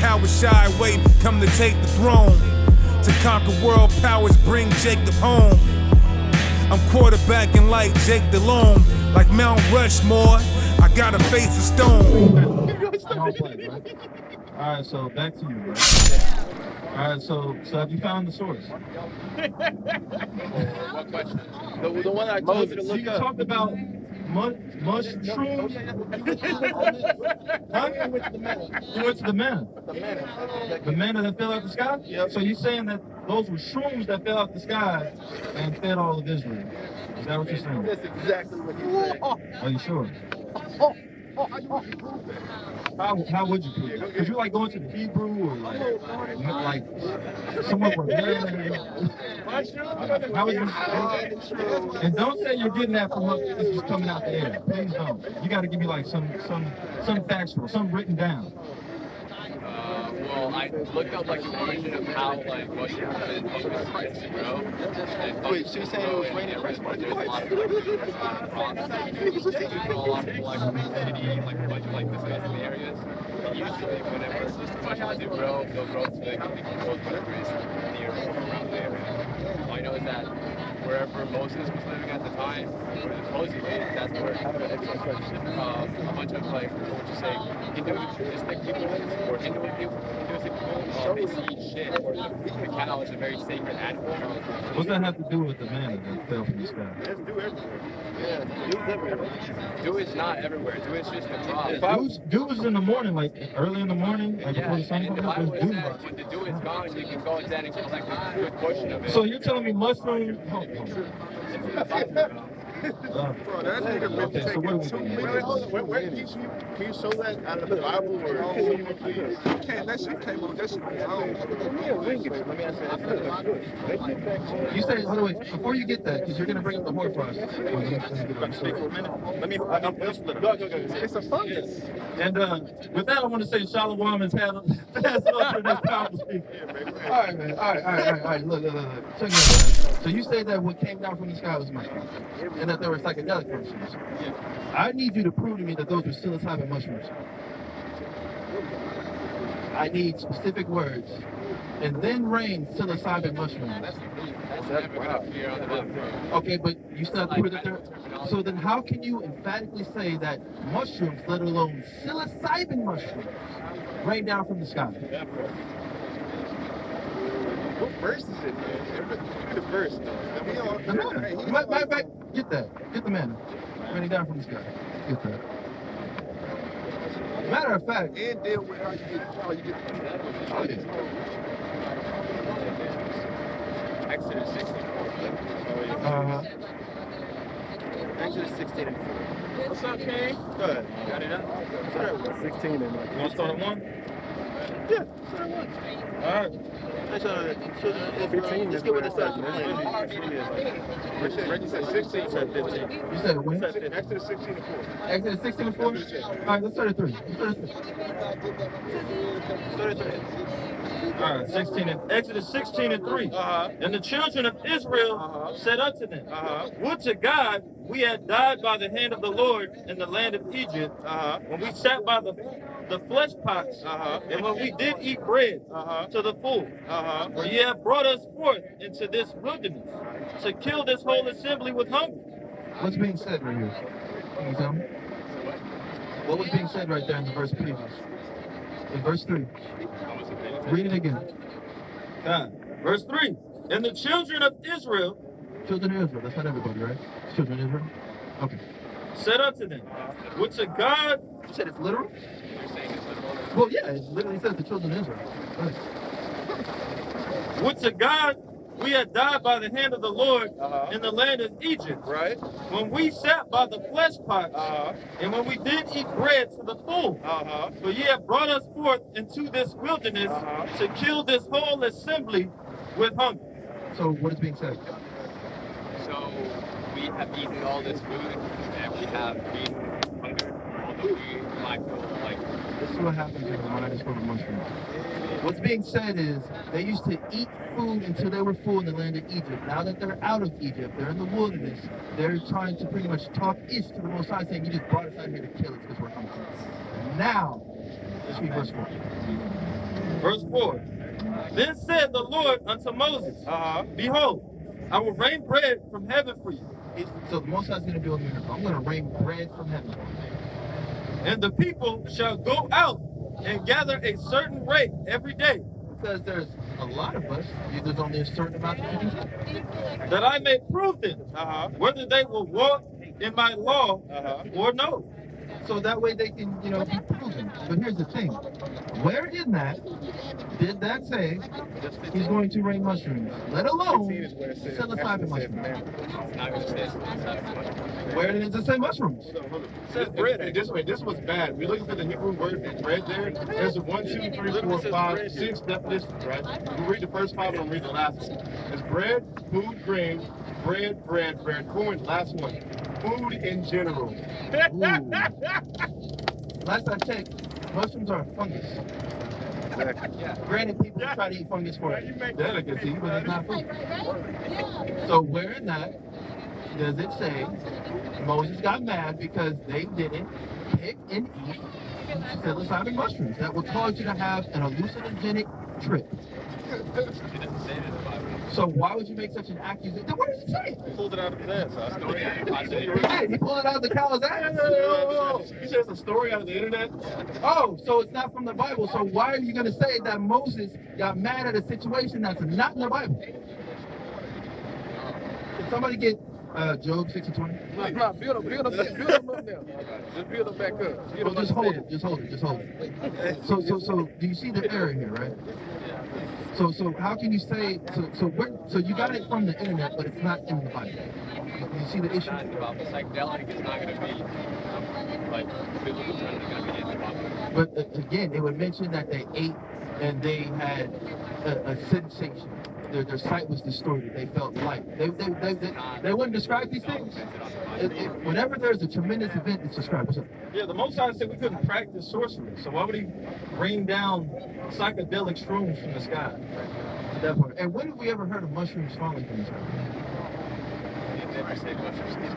Yahushua wait, come to take the throne. To conquer world powers, bring Jacob home. I'm quarterbacking like Jake Delhomme, like Mount Rushmore. I got a face of stone. Alright, so back to you, bro. Alright, so have you found the source? What question? The one I told you to look up. You talked about mushrooms? Huh? You went to the manna. You went to the manna? The manna. The manna that fell out the sky? Yep. So you're saying that those were shrooms that fell out the sky and fed all of Israel? Is that what you're saying? That's exactly what he said. Are you sure? How would you prove it? Because you like going to the Hebrew or like somewhere where how would you? And don't say you're getting that from it's just coming out the air. Please don't. You got to give me like some factual, some written down. Well, I looked up like a version of how like mushrooms and fungus grow. Wait, so you're saying it was raining fresh water? There's a lot of like like a bunch of like disgusting areas. And usually whenever mushrooms do grow, they'll grow so they can decompose whatever is near or around the area. All I know is that wherever Moses was living at the time, where supposedly that's where a bunch of like, what would you say, Hinduistic people or Hinduistic people, they see shit, or the cow is a very sacred animal. What's that have to do with the manna that fell from the sky? There's dew everywhere. Yeah, dew's everywhere. Dew is not everywhere. Dew is just a drop. Dew is in the morning, like early in the morning, like before the sun comes up. When the dew is gone, you can go inside and collect a good portion of it. So you're telling me mushrooms? Okay, so what are we doing? Where can you show that out of the Bible or please? That shit came on. That shit was You say, hold on, wait, before you get that, because you're going to bring up the hoarfrost. Speak for a minute. It's a fungus. And with that, I want to say Shalom has had passed up for this conversation. All right, man. All right. Look. Check this out. So you say that what came down from the sky was mushrooms, and that there were psychedelic mushrooms. Yeah. I need you to prove to me that those were psilocybin mushrooms. I need specific words. And then rain psilocybin mushrooms. Okay, but you still have to prove that they're... So then how can you emphatically say that mushrooms, let alone psilocybin mushrooms, rain down from the sky? What verse is it? The verse. The manna. Get that. Get the manna. Raining down from the sky. Get that. Matter of fact, and deal with how you get Exodus 16. Exodus 16 and 4. What's up, King? Good. Got it up? Start with 16 and you want to start at 1? Yeah, start at 1. All right. Let's get what it says. You said 16, said 15. You said when? Exodus 16 and 4. Exodus 16 and 4? All right, let's start at 3. All right, Exodus 16 and 3. And the children of Israel said unto them, would to God we had died by the hand of the Lord in the land of Egypt, when we sat by the flesh pots, and when we did eat bread to the full. For ye have brought us forth into this wilderness to kill this whole assembly with hunger. What's being said right here? Can you tell me? What was being said right there in the verse previous? In verse 3. Read it again. God. Verse 3. And the children of Israel. Children of Israel. That's not everybody, right? It's children of Israel? Okay. Said unto them, would to God... You said it's literal? Well, yeah, it literally says the children of Israel. Right. Would to God we had died by the hand of the Lord in the land of Egypt. Right. When we sat by the flesh pots, and when we did eat bread to the full. For ye have brought us forth into this wilderness to kill this whole assembly with hunger. So what is being said? So we have eaten all this food and we have been hunger, although we might feel like... This is what happens when the mind is full of mushrooms. What's being said is they used to eat food until they were full in the land of Egypt. Now that they're out of Egypt, they're in the wilderness, they're trying to pretty much talk ish to the Most High, saying, you just brought us out here to kill us because we're hungry. Now, let's read verse 4. Verse 4. Then said the Lord unto Moses, Behold, I will rain bread from heaven for you. So the Most High is going to build a miracle. I'm going to rain bread from heaven. And the people shall go out and gather a certain rate every day. Because there's a lot of us, there's only a certain amount of things. That I may prove them, whether they will walk in my law or no. So that way they can, be proven. But here's the thing. Where in that did that say he's going to rain mushrooms? Let alone psilocybin mushrooms. It's not going to say psilocybin mushrooms. Where does it say mushrooms? It says bread. And this was bad. We're looking for the Hebrew word for bread there. There's a 1, 2, 3, 4, 5, 6 definitions, right? We'll read the first 5 and we'll read the last one. It's bread, food, grain, bread, corn, last one. Food in general. Last I checked, mushrooms are a fungus. Exactly. Granted, people try to eat fungus for delicacy, but it's not food. So where in that does it say Moses got mad because they didn't pick and eat psilocybin mushrooms that would cause you to have an hallucinogenic trip? It doesn't say it in the Bible. So why would you make such an accusation? Then what does it say? He pulled it out of his ass. Huh? He pulled it out of the cow's ass. He says a story out of the internet. Oh, so it's not from the Bible. So why are you going to say that Moses got mad at a situation that's not in the Bible? Can somebody get Job 6:20? No, build him up now. Just build him back up. Oh, just hold it. So do you see the error here, right? So how can you say so you got it from the internet, but it's not in the Bible? You see the issue? It's not in the Bible. Psychedelic is not going to be like biblical terms are going to be in the Bible. But again, it would mention that they ate and they had a sensation. Their sight was distorted. They felt light. They wouldn't describe these things. Whenever there's a tremendous event, it's described. What's up? Yeah, the Most High said we couldn't practice sorcery. So why would he rain down psychedelic shrooms from the sky? That part. And when have we ever heard of mushrooms falling from the sky? They never say mushrooms.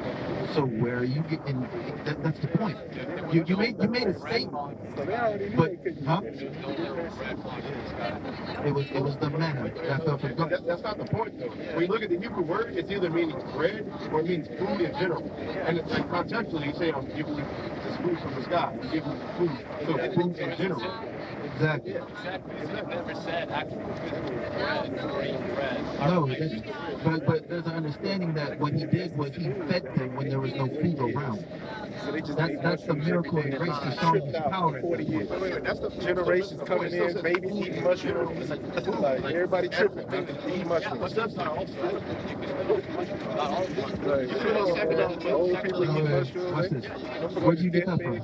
So where are you getting? That's the point. You made a statement, but huh? It was the manna that fell from God. That's not the point, though. When you look at the Hebrew word, it's either meaning bread or it means food in general. And it's like contextually, you say, I'm giving you this food from the sky. I'm giving you food. So food in general. Exactly. Exactly. So it never said actual physical bread, green bread. No, it didn't. But there's an understanding that what he did was he fed them when there was no food around. That's the miracle of grace to show his power. 40 years. Wait, that's the generations coming in, babies eating mushrooms. Like everybody tripping, eating mushrooms. Old people eat mushrooms. Watch this. Where'd you get that from?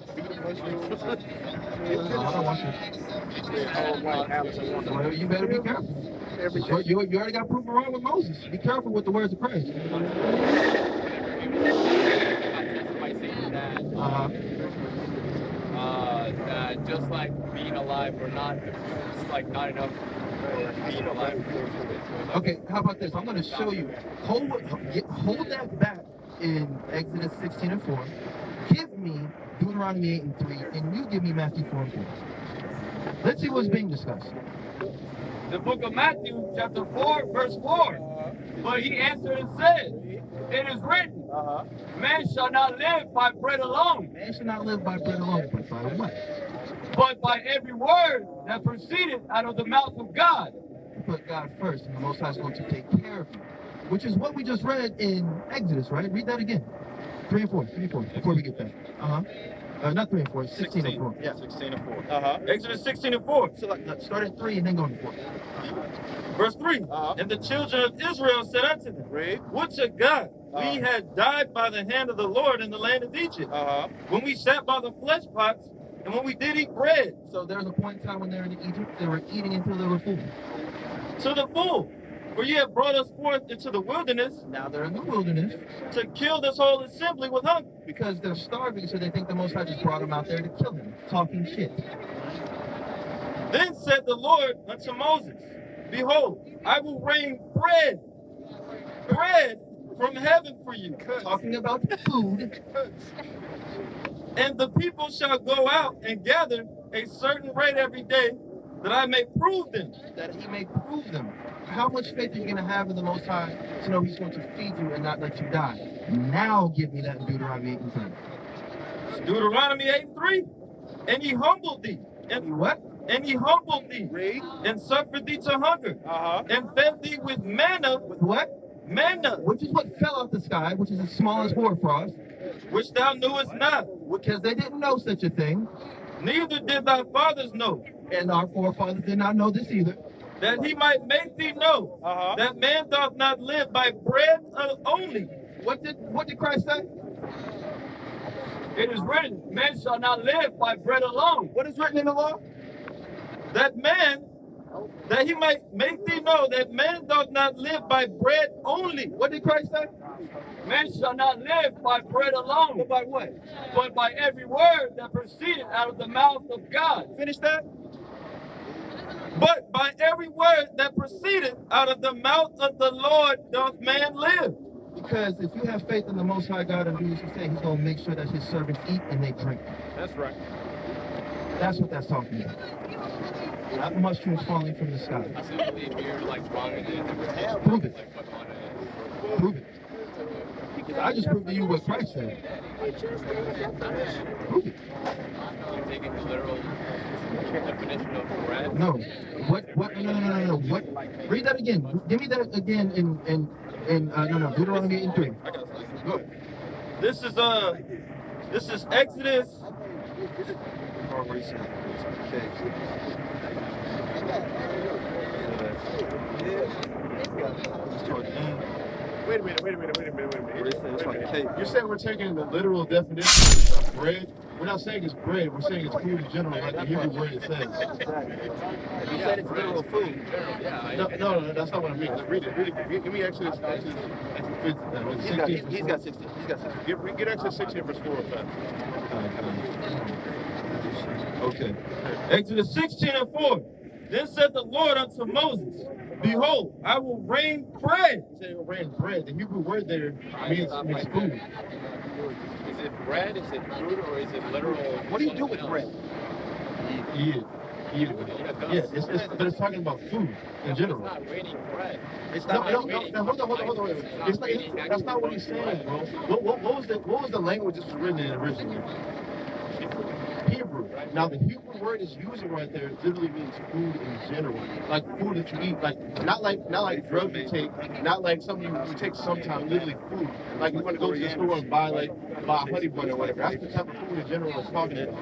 Well, you better be careful. You already got proven wrong with Moses. Be careful with the words of Christ. That just like being alive or not, it's like not enough for being alive. Okay, how about this? I'm going to show you. Hold that back in Exodus 16:4. Give me Deuteronomy 8:3, and you give me Matthew 4:4. Let's see what's being discussed. The book of Matthew, chapter 4, verse 4. But he answered and said, it is written, man shall not live by bread alone. Man shall not live by bread alone, but by what? But by every word that proceeded out of the mouth of God. Put God first, and the Most High is going to take care of you. Which is what we just read in Exodus, right? Read that again. 3 and 4, before we get there. Not 3 and 4, 16 and 4. Yeah, 16 and 4. Exodus 16 and 4. So start at 3 and then go to 4. Verse 3. And the children of Israel said unto them, would to God we had died by the hand of the Lord in the land of Egypt, when we sat by the flesh pots, and when we did eat bread. So there's a point in time when they were in Egypt, they were eating until they were full. To the full. For ye have brought us forth into the wilderness. Now they're in the wilderness. To kill this whole assembly with hunger. Because they're starving, so they think the Most High just brought them out there to kill them, talking shit. Then said the Lord unto Moses, behold, I will rain bread from heaven for you. Talking about food. And the people shall go out and gather a certain rate every day, that I may prove them. That he may prove them. How much faith are you going to have in the Most High to know he's going to feed you and not let you die? Now give me that in Deuteronomy 8:3. Deuteronomy 8:3. And he humbled thee. And what? And he humbled thee. Read. And suffered thee to hunger. And fed thee with manna. With what? Manna. Which is what fell out the sky, which is as small as hoarfrost. Which thou knewest not. Because they didn't know such a thing. Neither did thy fathers know. And our forefathers did not know this either. That he might make thee know that man doth not live by bread only. What did Christ say? It is written, man shall not live by bread alone. What is written in the law? That he might make thee know that man doth not live by bread only. What did Christ say? Man shall not live by bread alone. But by what? But by every word that proceeded out of the mouth of God. Finish that. But by every word that proceeded out of the mouth of the Lord doth man live. Because if you have faith in the Most High God and do as he said, he's going to make sure that his servants eat and they drink. That's right. That's what that's talking about. Not mushrooms falling from the sky. I still believe you're like wrong in the interpretation. Prove it. Like what mana is. Prove it. Because I just proved to you what Christ said. Prove it. You're taking the literal definition of bread. No. What? No. What? Read that again. Give me that again in Deuteronomy 8:3. Good. This is Exodus. Wait a minute. You're saying we're taking the literal definition of bread? We're not saying it's bread, we're saying it's food in general, like the Hebrew word it says. You said it's literal food. No, that's not what I mean. Read it. Give me Exodus 16. He's got 16. Get Exodus 16 verse 4 or 5. Okay. Exodus 16:4. Then said the Lord unto Moses, behold, I will rain bread. He said rain bread. The Hebrew word there means food. Is it bread? Is it food? Or is it literal? What do you do with bread? Eat it. Yeah, but it's talking about food in general. It's not raining bread. It's No, not. hold on. That's not what he's saying, bro. What was the language this was written in originally? Hebrew. Now the Hebrew word is using right there literally means food in general, like food that you eat, like not like drugs you take, not like something you take sometimes. Literally food, like you want to go to the store and buy honey bun or whatever. That's the type of food in general it's talking about.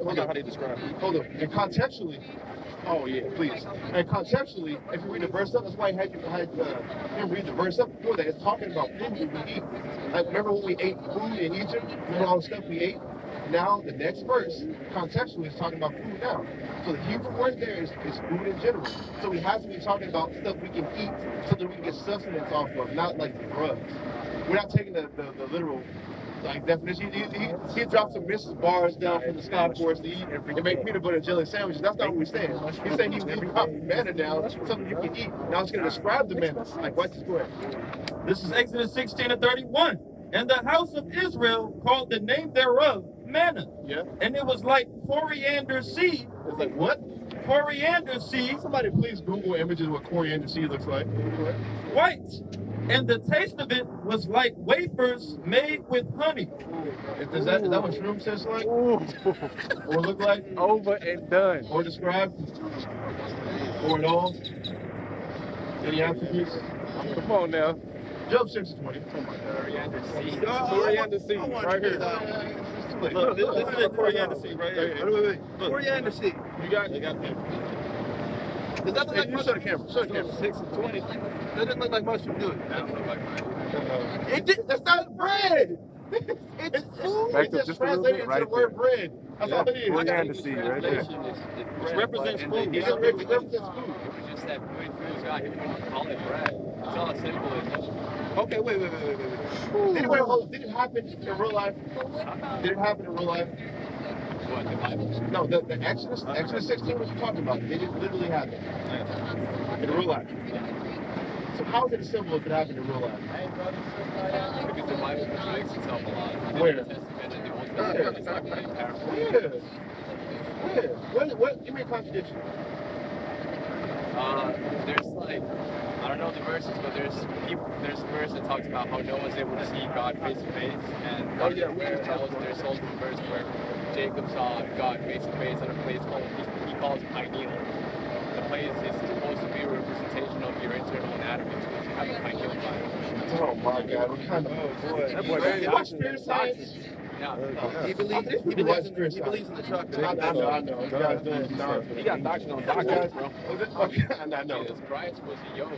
Hold on, how they describe it. Hold on, and contextually. Oh yeah, please. And contextually, if you read the verse up, that's why I had him read the verse up before that. It's talking about food that we eat. Like remember when we ate food in Egypt? Remember all the stuff we ate? Now the next verse, contextually, is talking about food now. So the Hebrew word there is food in general. So we have to be talking about stuff we can eat so that we can get sustenance off of, not like drugs. We're not taking the literal definition. He dropped some Mrs. bars down from the sky for us to eat and make peanut butter and jelly sandwiches. That's not what we're saying. He's saying he dropped manna down, something you can eat. Now it's going to describe the manna. Like, watch this word. This is Exodus 16:31. And the house of Israel called the name thereof manna. Yeah. And it was like coriander seed. It's like what? Coriander seed. Somebody please Google images of what coriander seed looks like. White. And the taste of it was like wafers made with honey. Is that what shroom tastes like? Or look like? Over and done. Or described? Or at all? Any attributes? Come on now. Job 6:20. Coriander seed. Coriander seed, right here. Look, this is it, coriander seed right here. Wait. Look. Coriander seed. You got it. Does that look like Show the mushroom? camera. 6:20. That doesn't look like mushroom, do it? That don't look like mine. That's not bread. It's food. Back It's to just just a little translated bit, into right the word there. bread. That's all it is. Coriander seed, right there. Which represents food. It represents food. It was just that food guy. He wouldn't call it bread. It's all as simple as Okay, wait. Did it happen in real life? Did it happen in real life? what the Bible. No, the Exodus 16, what you're talking about, it didn't literally happen in real life. So how is it a symbol if it happened in real life? Because the Bible contradicts itself a lot. Where? The New Testament and the Old Testament is not really powerful. Yeah. What? Give me a contradiction. There's like, I don't know the verses, but there's a verse that talks about how no one's able to see God face to face, and there's also a verse where Jacob saw God face to face at a place he calls pineal. The place is supposed to be a representation of your internal anatomy because you have a pineal gland. Oh my God! What kind of? That boy You watch spirit science? Yeah. He believes in the truck. I know. You guys doing nonsense. He got doctrine on doctrine, bro. Okay, I know. Jesus Christ was a young.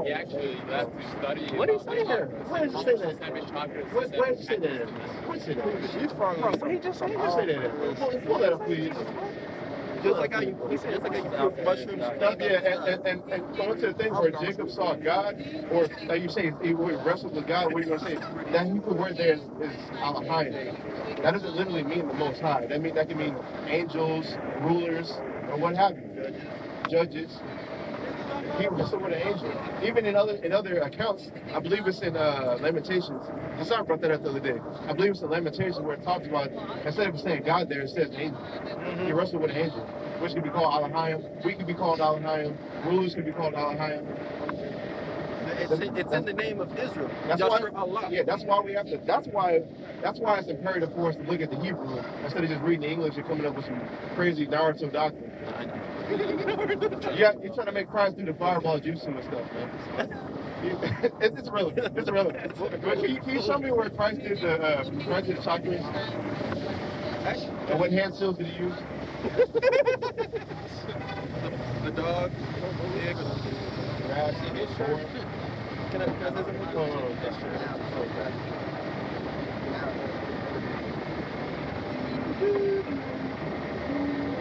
He actually left to study. What did he say there? Where did he say that? Where did he say that? Where did he say that? He's following Bro, he just say that. Pull that up, please. Just like how you cook mushrooms. And going to the thing where Jacob saw God, or like you say, he would wrestle with God. What are you gonna say? That Hebrew word there is Alahayim. That doesn't literally mean the Most High. That can mean angels, rulers, or what have you, judges. He wrestled with an angel. Even in other accounts, I believe it's in Lamentations. Hassan brought that up the other day. I believe it's in Lamentations where it talks about, instead of saying God there, it says angel. He wrestled with an angel, which can be called Alahayim. We can be called Alahayim. Rulers can be called Alahayim. It's in the name of Israel. That's why, yeah, that's why we have to. That's why it's imperative for us to look at the Hebrew instead of just reading the English and coming up with some crazy Naruto doctrine. You're trying to make Christ do the fireball jutsu and stuff, man. It's irrelevant. It's irrelevant. But can you show me where Christ did the chakras? And what hand seals did he use? The dog. Grass and his sword. Can I say something?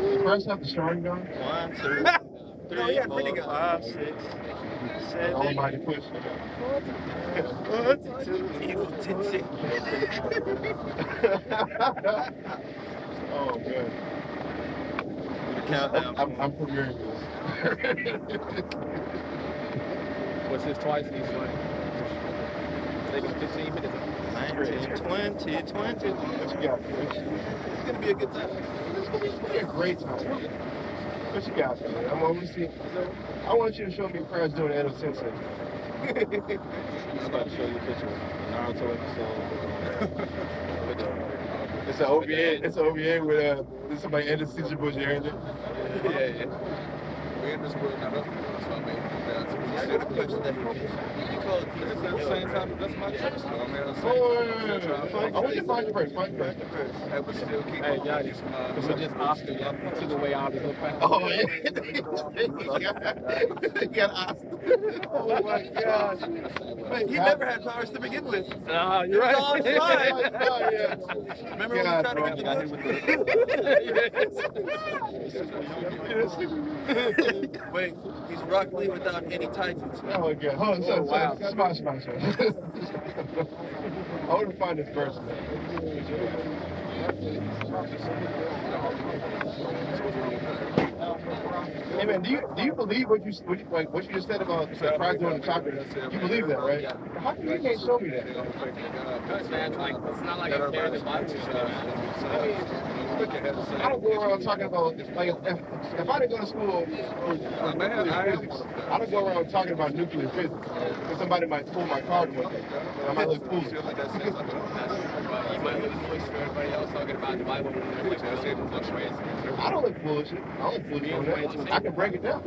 Does Christ have the shrine gun? 1, 2, 3, No, he had 4, many guns. 5, 6, 7, Almighty push. 42. Evil tipsy. Oh, good. countdown. I'm premiering this. What's his twice? He's like, take him 15 minutes. 19, 20, 20. What you got, Chris? It's gonna be a good time. It's gonna be a great time. What you got, man? I want you to show me Christ doing Edo Sensei. I'm about to show you a picture of Naruto episode. It's an OVA. It's an OVA with somebody ended Caesar Bush here, isn't it? Yeah. We in this world, not up here, so I mean, I got a question that you call it it's at the same time, that's my church. So I'm at the same I want you to find your verse. Find your verse. Hey, but still keep hey, y'all, this is just Oscar. Y'all to the way all this look back. Oh, yeah. You got Oscar. Oh, my gosh. Wait, he never had powers to begin with. You're right. All right. Oh, yeah. Remember when we tried to get the Wait, he's Rock Lee without any titles. Oh, my God. Hold on. So, wow. Smash. I want to find this verse, man. Hey, man, do you believe what you just said about Christ doing the chakra? You believe that, right? How come you can't show me that? Because man, like, it's not like I carry the Bible. I don't go around talking about, like, if I didn't go to school for nuclear physics, I don't go around talking about nuclear physics. Because somebody might pull my card one day. And I might look foolish. You might look foolish for everybody else talking about the Bible when they're like, fluctuates. I don't look foolish. On that. I can break it down.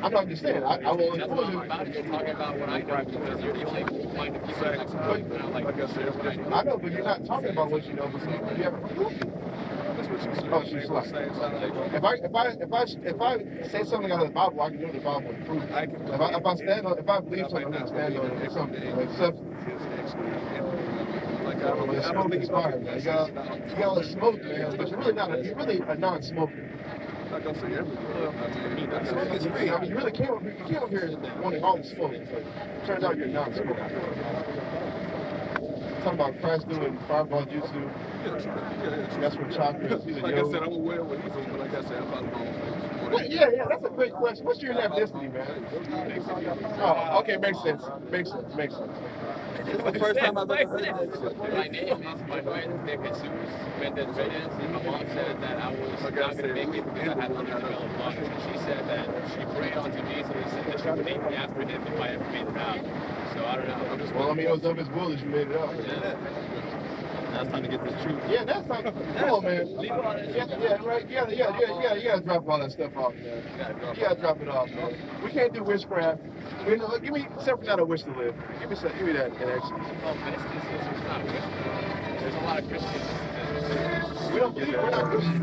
I'm not just saying. I won't look foolish. You're talking about what I know because you're the only one to keep it. I know, but you're not talking about what you know, but you haven't proved it. Oh, she's like, if I say something out of the Bible, I can do the Bible and prove it. If I believe something, I'm gonna stand on it. Something like substance. Smoke expired, man. You got all the smoke, man. But you're really a non-smoker. Like I say, everywhere. Smoke is free. I mean, you really came up here wanting all the smoke. But turns out you're a non-smoker. Talking about Christ doing fireball jutsu. That's from chakras. He's a like yoga. I said, I'm aware of what he's doing, but like I said, I follow my own faith. Yeah, that's a great question. What's your ethnicity, man? Oh, okay, makes sense. Makes sense. It's the first time I've ever heard that shit. My name is Manuel de Jesus Mendez Reyes, and my mom said that I was not going to make it because I had underdeveloped lungs. And she said that she prayed onto Jesus and that she would name me after him if I ever made it out. So I don't know. Well, I mean, it was of his will that you made it up. Yeah. Now it's time to get this truth. Yeah, that's not. Come on, man. Yeah, right. Yeah. You gotta drop all that stuff off, man. You gotta drop it off, man. We can't do witchcraft. Give me, except for not a wish to live. Give me that in Exodus. Oh, mysticism is not witchcraft. There's a lot of Christian mysticism. We don't believe. We're not Christian.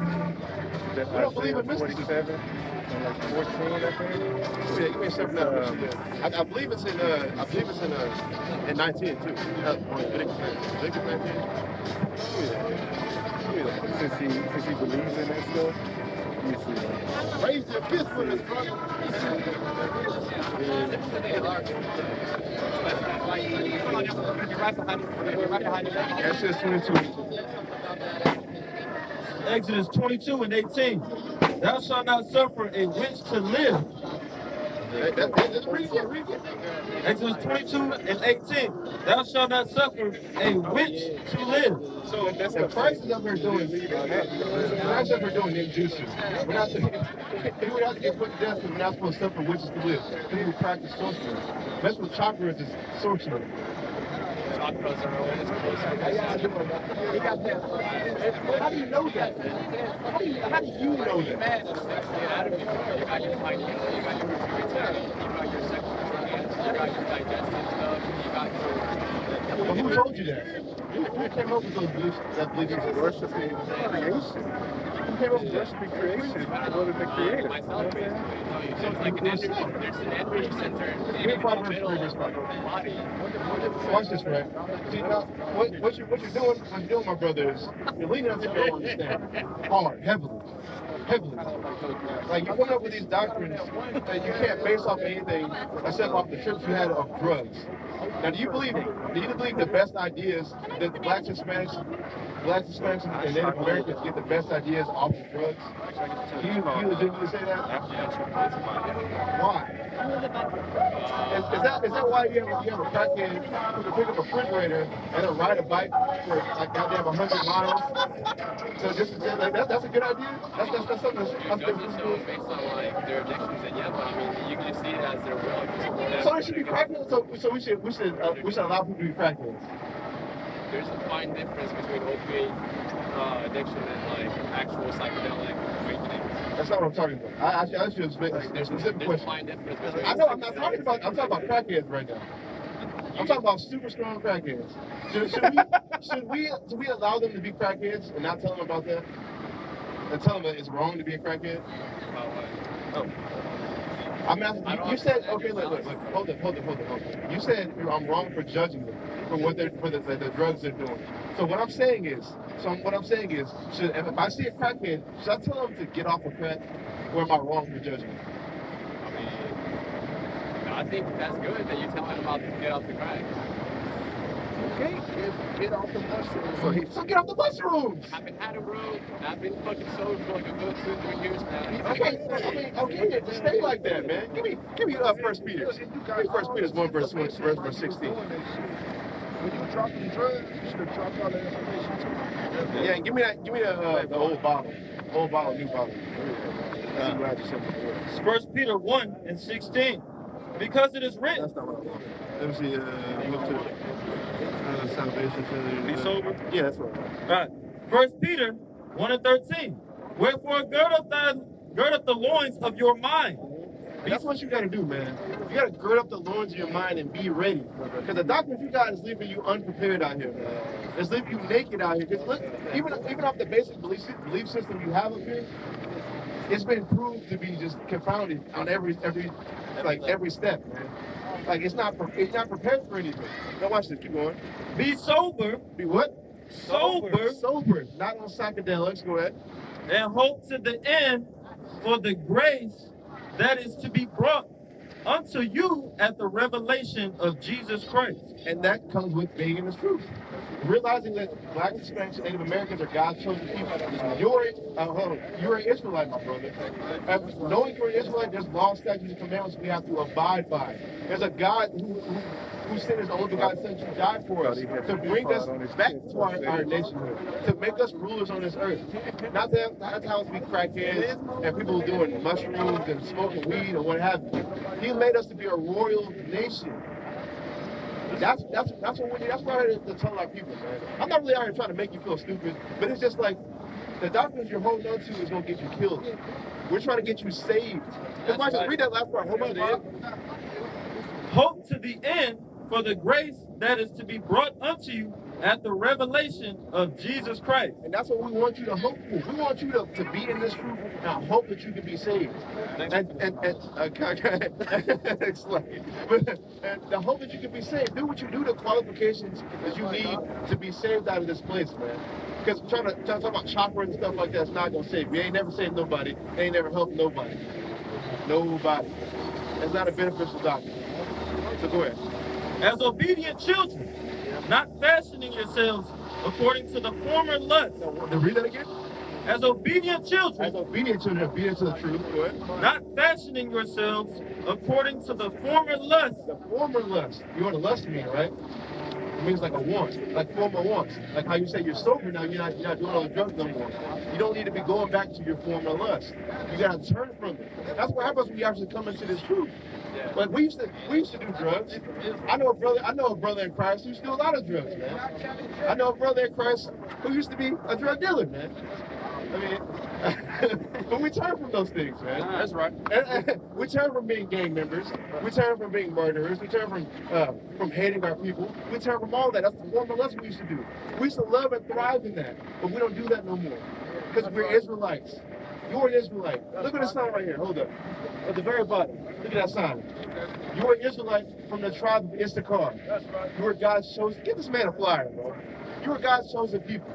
We don't believe in mysticism. 47 and like 14, I think. Yeah, give me except for not a wish to live. I believe it's in 19 too. Leviticus 19. Since he believes in that stuff, let me see. Raise your fist for this, brother. Exodus 22. Exodus 22 and 18. Thou shalt not suffer a witch to live. That's pretty good. Read it. Exodus 22 and 18. Thou shalt not suffer a witch to live. So if Christ is up here doing ninjutsu, we're not he would have to get put to death because we're not supposed to suffer witches to live. People who practice sorcery. That's what chakras is sorcery. Chakras are always close. How do you know that? How do you know that? You got your pineal, you got your pituitary, you got your sexual organs, you got your digestive stuff, you got your... But who told you that? Who came up with those beliefs? That belief is Worshiping creation. Who came up with that? Worshiping creation. Go to the creator. Myself, basically. So it's like an energy, there's an energy center in the middle of the body. Watch this, man. See, now, what you're doing, my brother, is you're leaning on something you don't understand. Hard, heavily. Like, you're coming up with these doctrines that you can't base off anything except off the trips you had of drugs. Now, do you believe the best ideas that the blacks, Hispanics, and Native Americans get the best ideas off of drugs? Do you legitimately say that? Why? Is that why you have a crackhead who can pick up a refrigerator and then ride a bike for like goddamn 100 miles? So that's a good idea. That's something that's So based on like their addictions, and yeah, but I mean you can just see it as their will. So there should be crackheads. So we should allow people to be crackheads. There's a fine difference between opiate addiction and like actual psychedelic awakening. That's not what I'm talking about. I asked you a specific question. Fine difference between I know. I'm talking about crackheads right now. I'm talking about super strong crackheads. Should we allow them to be crackheads and not tell them about that? And tell them that it's wrong to be a crackhead? Oh. I'm asking, you said, okay, look, hold it. You said I'm wrong for judging them for the drugs they're doing. So what I'm saying is, if I see a crackhead, should I tell them to get off of crack, or am I wrong for judging them? I think that's good that you tell them about to get off the crack. Okay, get off the mushrooms. So get off the mushrooms. I've been had a bro. I've been fucking sober for like a good 2-3 years now. Okay, stay like that, man. Give me 1 Peter. Give me 1 Peter 1 verse 16. When you dropping drugs, you should have dropped all that information too. Yeah, give me the old bottle, new bottle. 1 Peter 1 and 16. Because it is written. That's not what I want. Let me see. Look to salvation. Be sober. Yeah, that's what. All right. 1 Peter 1 and 13. Wherefore gird up the loins of your mind. That's what you gotta do, man. You gotta gird up the loins of your mind and be ready. Because the doctrine you got is leaving you unprepared out here, man. It's leaving you naked out here. Because look, even off the basic belief system you have up here, it's been proved to be just confounded on every step, man. Like it's not prepared for anything. Now watch this. Keep going. Be sober. Be what? Sober. Sober. Not on psychedelics. Go ahead. And hope to the end for the grace that is to be brought unto you at the revelation of Jesus Christ. And that comes with being in the truth. Realizing that Black, Hispanics, and Native Americans are God's chosen people. You're an Israelite, my brother. Knowing you're an Israelite, there's laws, statutes, and commandments we have to abide by. There's a God who sent his only begotten Son to die for us, to bring us back to our nationhood, to make us rulers on this earth. Not to have us be crackheads and people doing mushrooms and smoking weed or what have you. He made us to be a royal nation. That's what we need. That's what I had to tell our people, man. I'm not really out here trying to make you feel stupid, but it's just like the doctrines you're holding on to is gonna get you killed. We're trying to get you saved. That's why I just read that last part. Hold on, man. Hope to the end for the grace that is to be brought unto you at the revelation of Jesus Christ. And that's what we want you to hope for. We want you to be in this truth and hope that you can be saved. And the hope that you can be saved. Do what you do, the qualifications that you need to be saved out of this place, man. Because trying to talk about choppers and stuff like that's not gonna save you. Ain't never saved nobody. Ain't never helped nobody. Nobody. That's not a beneficial doctrine. So go ahead. As obedient children, not fashioning yourselves according to the former lust. Now, read that again. As obedient children. As obedient children, obedient to the truth. Go ahead. Not fashioning yourselves according to the former lust. The former lust. You know what a lust means, right? It means like a want, like former wants. Like how you say you're sober now, you're not doing all the drugs no more. You don't need to be going back to your former lust. You gotta turn from it. That's what happens when you actually come into this truth. Like we used to do drugs. I know a brother in Christ who used to do a lot of drugs, man. I know a brother in Christ who used to be a drug dealer, man. I mean, but we turn from those things, man. That's right. We turn from being gang members. We turn from being murderers. We turn from hating our people. We turn from all that. That's the former lust we used to do. We used to love and thrive in that, but we don't do that no more because we're Israelites. You're an Israelite. Look at the sign right here. Hold up. At the very bottom. Look at that sign. You're an Israelite from the tribe of Issachar. You are God's chosen. Give this man a flyer, bro. You are God's chosen people.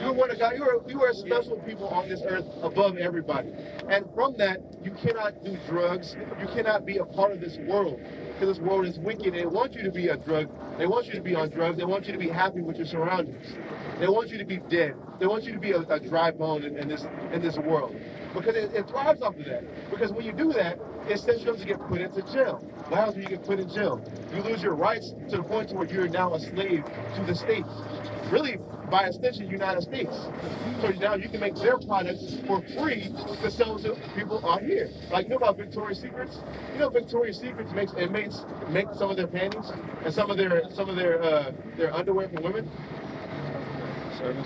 You are one of God. You are a special people on this earth above everybody. And from that, you cannot do drugs. You cannot be a part of this world. Because this world is wicked. They want you to be a drug. They want you to be on drugs. They want you to be happy with your surroundings. They want you to be dead. They want you to be a dry bone in this world. Because it thrives off of that. Because when you do that, it sets you up to get put into jail. What happens when you get put in jail? You lose your rights to the point to where you're now a slave to the state. Really, by extension, United States. So now you can make their products for free to sell to people out here. Like, you know about Victoria's Secrets? You know Victoria's Secrets makes inmates make some of their panties and some of their underwear for women.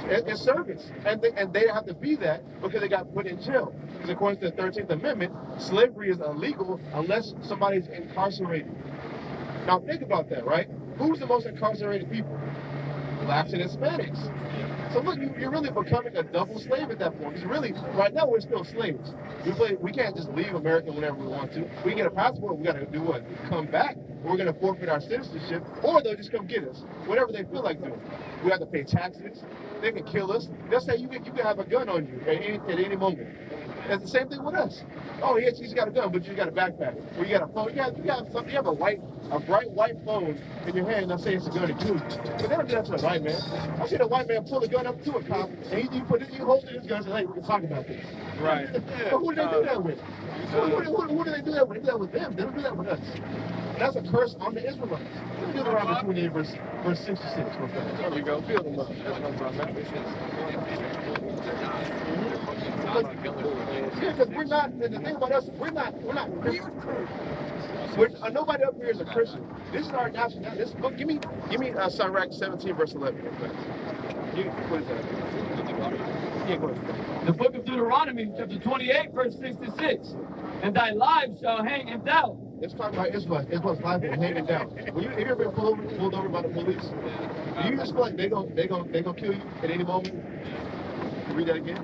It's service, and they have to be that because they got put in jail. Because according to the 13th Amendment, slavery is illegal unless somebody's incarcerated. Now think about that, right? Who's the most incarcerated people? Blacks and Hispanics. So look, you're really becoming a double slave at that point. Because really, right now we're still slaves. We can't just leave America whenever we want to. We get a passport, we got to do what? Come back. We're going to forfeit our citizenship, or they'll just come get us. Whatever they feel like doing. We have to pay taxes. They can kill us. They'll say you can have a gun on you at any moment. That's the same thing with us. Oh, he's got a gun, but you got a backpack. Or you got a phone. You have a bright white phone in your hand. They'll say it's a gun to you. But they don't do that to a white man. I seen a white man pull a gun up to a cop, and you holster his gun and say, hey, we can talk about this. Right. But who do they do that with? Who do they do that with? They do that with them. They don't do that with us. And that's a curse on the Israelites. Deuteronomy 28, verse 66. There we go. Feel them up. That's what I'm talking about. Yeah, because we're not, the thing about us, we're not nobody up here is a Christian. This is our national, this book, give me Sirach 17, verse 11. What is that? Yeah, go ahead. The book of Deuteronomy, chapter 28, verse 66. And thy life shall hang in doubt. It's talking about Israelites. Israelites' life is hanging down. Have you ever been pulled over by the police? Do you just feel like they're gonna kill you at any moment? Read that again.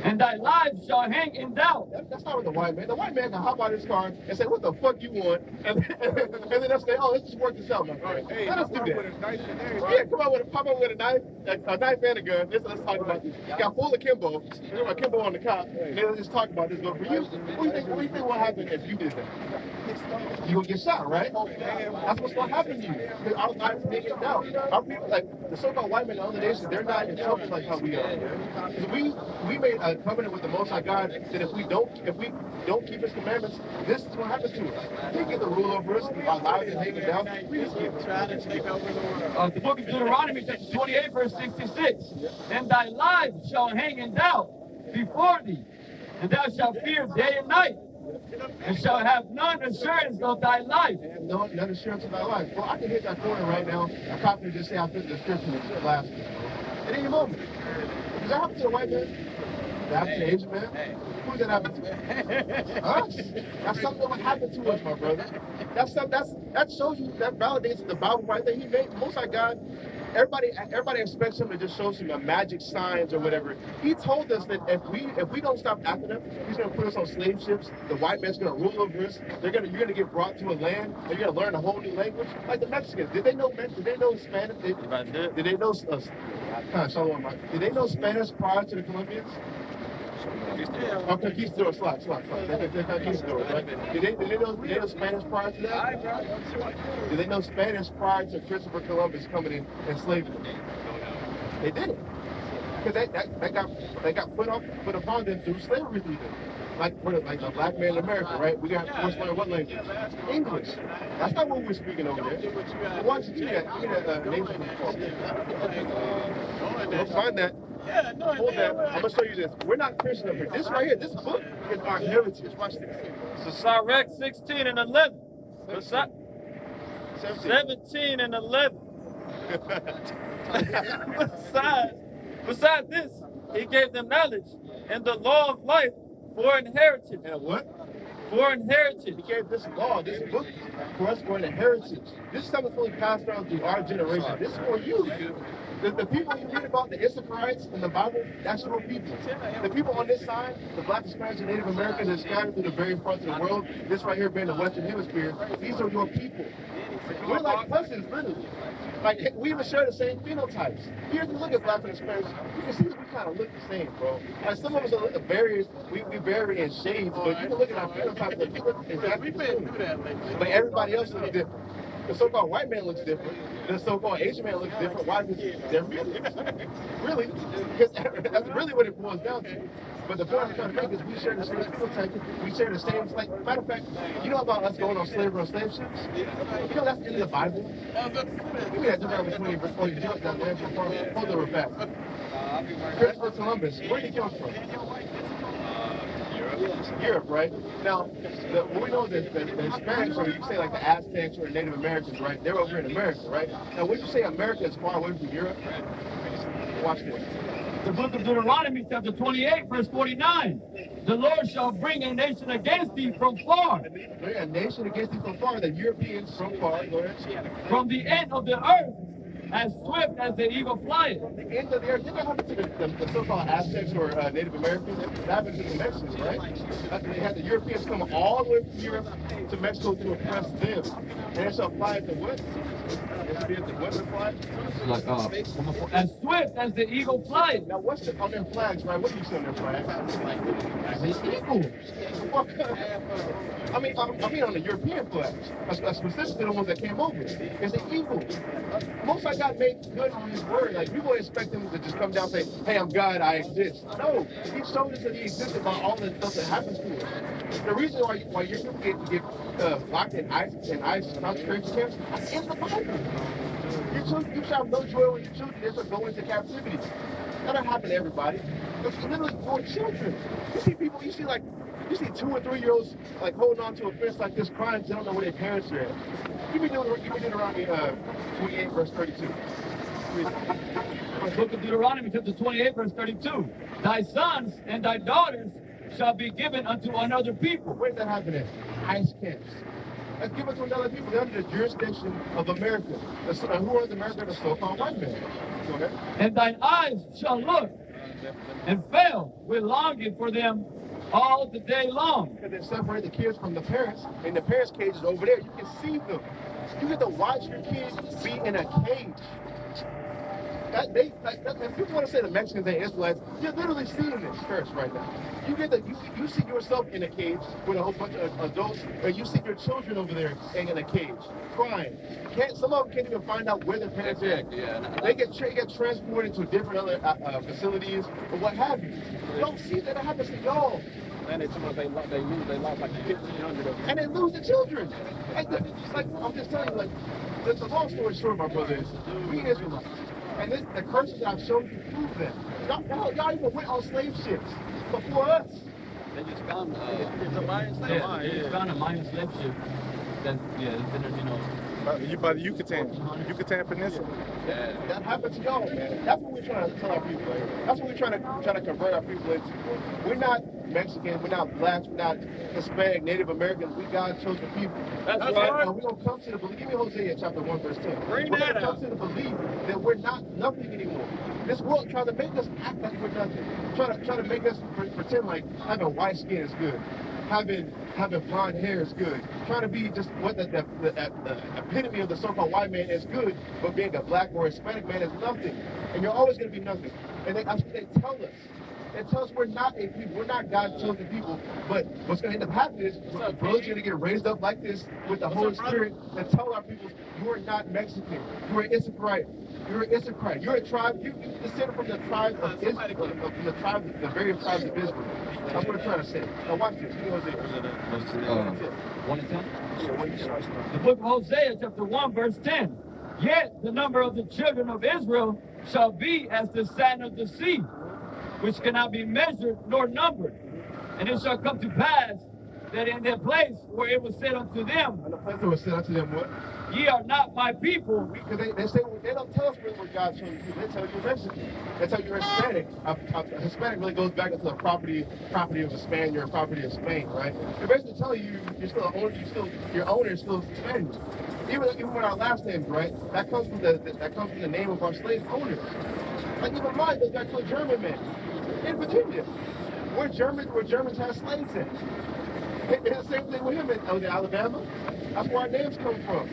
and thy life shall hang in doubt. That's not what the white man. The white man can hop out of his car and say, "What the fuck you want?" And then they'll say, "Oh, let's just work this out, my friend." Hey, Let us do that. Yeah, come out pop up with a knife and a gun. Let's talk about this. Got full of Kimbo. There's my Kimbo on the cop. And let's just talk about this. But for you, what do you think will happen if you did that? You gonna get shot, right? That's what's gonna happen to you. Because our lives make it down. Our people, like the so-called white men in other nations, they're not in trouble like how we are. Because we made a covenant with the Most High God that if we don't keep His commandments, this is what happens to us. They get the rule over us. Our lives are taken down. We just get trying to take over the world. The book of Deuteronomy, chapter 28, verse 66. And thy life shall hang in doubt before thee, and thou shalt fear day and night, and shall have none assurance of thy life. None assurance of thy life. Well, I can hit that corner right now. A cop can just say I fit the description of the last at any moment. Does that happen to the white man? Does that happen to the Asian man? Who's that happen to? Us. That's something that would happen to us, my brother. That shows you, that validates the Bible right there. He made Most High God. Everybody expects him to just show some magic signs or whatever. He told us that if we don't stop after them, he's gonna put us on slave ships. The white man's gonna rule over us. You're gonna get brought to a land and you're gonna learn a whole new language. Like the Mexicans, did they know Spanish? Did they know? Did they know Spanish prior to the Colombians? Oh, conquistadors, slack. They're conquistadors, right? Did they know Spanish prior to that? Did they know Spanish prior to Christopher Columbus coming in and enslaving them? They didn't. Because that got put upon them through slavery through them. Like the black man in America, right? We got forced to learn what language? English. That's not what we're speaking over there. Why don't you do that? Give me that nation report. We'll find that. Yeah, no, Hold that. I'm gonna show you this. We're not Christian up here. This right here, this book is our heritage. Watch this. So Sirach 16 and 11. 17 and 11. Besides this, he gave them knowledge and the law of life for inheritance. And what? For inheritance. He gave this law, this book, for us for an inheritance. This is something that's only passed down through our generation. This is for you. The people you read about, the Israelites in the Bible, that's your people. The people on this side, the Black, Hispanics, and Native Americans that scattered through the various parts of the world, this right here being the Western Hemisphere, these are your people. We're like cousins, literally. Like, we even share the same phenotypes. Here, if you look at Black and Hispanics, you can see that we kind of look the same, bro. Like, some of us are various, we vary in shades, but you can look at our phenotypes, like, we look exactly the same. But everybody else looks different. The so-called white man looks different. The so-called Asian man looks different. Why? Because they're really, because that's really what it boils down to. But the point I'm trying to make is we share the same phenotype. We share the same, like, matter of fact, you know about us going on slavery on slave ships? You know that's in the Bible? Give me that Deuteronomy 20 verse 40. Jump down there. Hold the back. Christopher Columbus, where did he come from? Europe, right? Now, what we know is that the Hispanics, or you say like the Aztecs or the Native Americans, right? They're over here in America, right? Now, would you say America is far away from Europe? Watch this. The book of Deuteronomy, chapter 28, verse 49. The Lord shall bring a nation against thee from far. A nation against thee from far, the Europeans from far, go ahead. From the end of the earth, as swift as the eagle flieth. The end of the earth. Didn't that happen to the so-called Aztecs or Native Americans? That happened to the Mexicans, right? They had the Europeans come all the way from Europe to Mexico to oppress them. And it shall fly at the what? As swift as the eagle flieth. Now, what's on their flags, right? What do you see on their flags? The eagle. I mean on the European flags, specifically the ones that came over. It's an eagle. Most of God made good on His word. Like, people expect Him to just come down and say, "Hey, I'm God, I exist." No, He showed us that He existed by all the stuff that happens to us. The reason why your people get locked in ice concentration camps is in the Bible. You shall have no joy when your children they shall go into captivity. That don't happen to everybody. It's literally for children. You see people, you see 2 or 3 year olds like holding on to a fence like this, crying because they don't know where their parents are at. You be doing around 28 verse 32. The book of Deuteronomy, chapter 28, verse 32. Thy sons and thy daughters shall be given unto another people. Where did that happen at? Ice camps. Let's give it to another people. They're under the jurisdiction of America. Who runs America? The so-called white man. Go ahead. And thine eyes shall look, and fell with longing for them all the day long. Because they separate the kids from the parents, and the parents' cage is over there. You can see them. You get to watch your kid be in a cage. If people want to say the Mexicans ain't Israelites, you're literally seeing this first right now. You see yourself in a cage with a whole bunch of adults, and you see your children over there in a cage, crying. Some of them can't even find out where their parents are. They get transported to different other facilities or what have you. You don't see that happens to y'all. And they lost like 1,500 of them. And they lose the children. I'm just telling you, the long story short, my brother, is we Israelites. And the curses that I've shown you prove that. Y'all even went on slave ships before us. They just found The Mayan slave ship. They just found a Mayan slave ship. That, it's been, By the Yucatan Peninsula. Yeah, that happened to y'all, man. That's what we're trying to tell our people. Right? That's what we're trying to convert our people into. We're not Mexican, we're not blacks, we're not Hispanic, Native Americans. We God chosen people. That's right. And we're gonna come to the belief. Give me Hosea chapter 1, verse 10. Bring we're that gonna out. come to the belief that we're not nothing anymore. This world trying to make us act like we're nothing. Trying to make us pretend like having white skin is good. Having blonde hair is good. Trying to be just what the epitome of the so-called white man is good, but being a black or Hispanic man is nothing. And you're always going to be nothing. And that's what they tell us. They tell us we're not a people. We're not God's chosen people. But what's going to end up happening is the brothers are going to get raised up like this with the Holy Spirit and tell our people, you are not Mexican. You are Issacharite. You're an Issacharite. You're a tribe. You descend from the tribe of Israel, from the various tribes of Israel. That's what I'm trying to say. Now watch this. You know what's 1 and 10? The book of Hosea, chapter 1, verse 10. Yet the number of the children of Israel shall be as the sand of the sea, which cannot be measured nor numbered. And it shall come to pass that in their place where it was said unto them, And the place that was said unto them what? ye are not my people. Because they say they don't tell us we're God's chosen people. They tell you you're Mexican. They tell you you're Hispanic. Hispanic really goes back into the property of the Spaniard, property of Spain, right? They're basically telling you you're still an owner. Your owner is still Spaniard. Even with our last names, right? That comes from the name of our slave owners. Like even mine goes back to a German man in Virginia, where Germans have slaves in. It's the same thing with him in Alabama. That's where our names come from.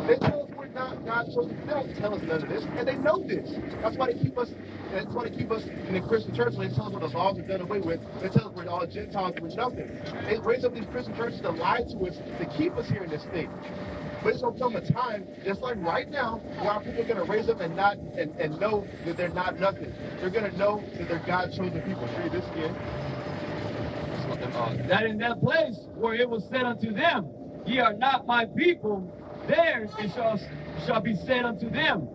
They tell us we're not God's chosen. They don't tell us none of this, and they know this. That's why they keep us. That's why they keep us in the Christian church. When they tell us what the laws are done away with, they tell us we're all Gentiles and we're nothing. They raise up these Christian churches to lie to us to keep us here in this state. But it's gonna come a time, just like right now, where our people are gonna raise up and know that they're not nothing. They're gonna know that they're God's chosen people. Read this again. That in that place where it was said unto them, ye are not my people, there it shall be said unto them,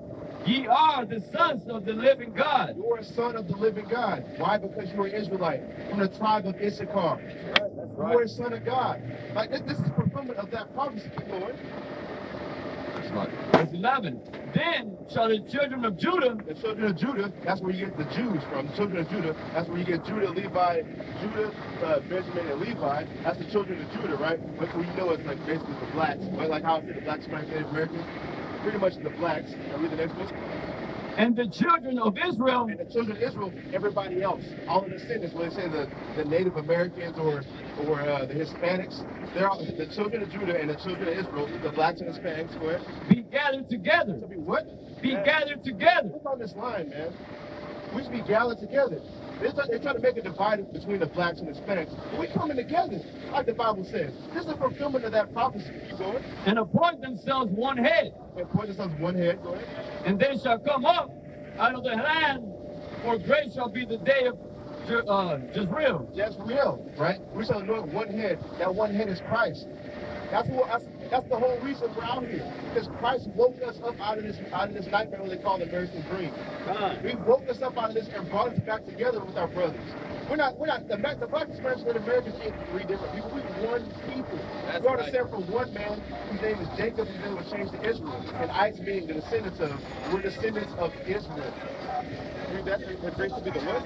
ye are the sons of the living God. You are a son of the living God. Why? Because you are Israelite from the tribe of Issachar. You are a son of God. Like this is fulfillment of that prophecy. Keep going. Verse 11. Then shall the children of Judah, that's where you get the Jews from. The children of Judah, that's where you get Judah, Benjamin, and Levi. That's the children of Judah, right? But you know it's like basically the blacks. Like how I said the blacks, Native Americans. Pretty much the blacks. Now read the next one. and the children of Israel, And the children of Israel, everybody else, all the descendants, when they say the Native Americans or the Hispanics, they're all the children of Judah and the children of Israel, the blacks and Hispanics, go ahead. be gathered together. To be what? Be gathered together. What's on this line, man? We should be gathered together. They're trying to make a divide between the blacks and Hispanics. We're coming together, like the Bible says. This is a fulfillment of that prophecy. Keep going. And appoint themselves one head. And point themselves one head. Go ahead. And they shall come up out of the land, for great shall be the day of Jezreel. Jezreel, right? We shall anoint one head. That one head is Christ. That's the whole reason we're out here. Because Christ woke us up out of this nightmare what they call the American dream. He woke us up out of this and brought us back together with our brothers. We're not the black Hispanics and Americans ain't three different people. We're one people. We are descended from one man whose name is Jacob, whose name was changed to Israel. And Isaac being the descendants of, we're descendants of Israel. Read that, the grace to be the what?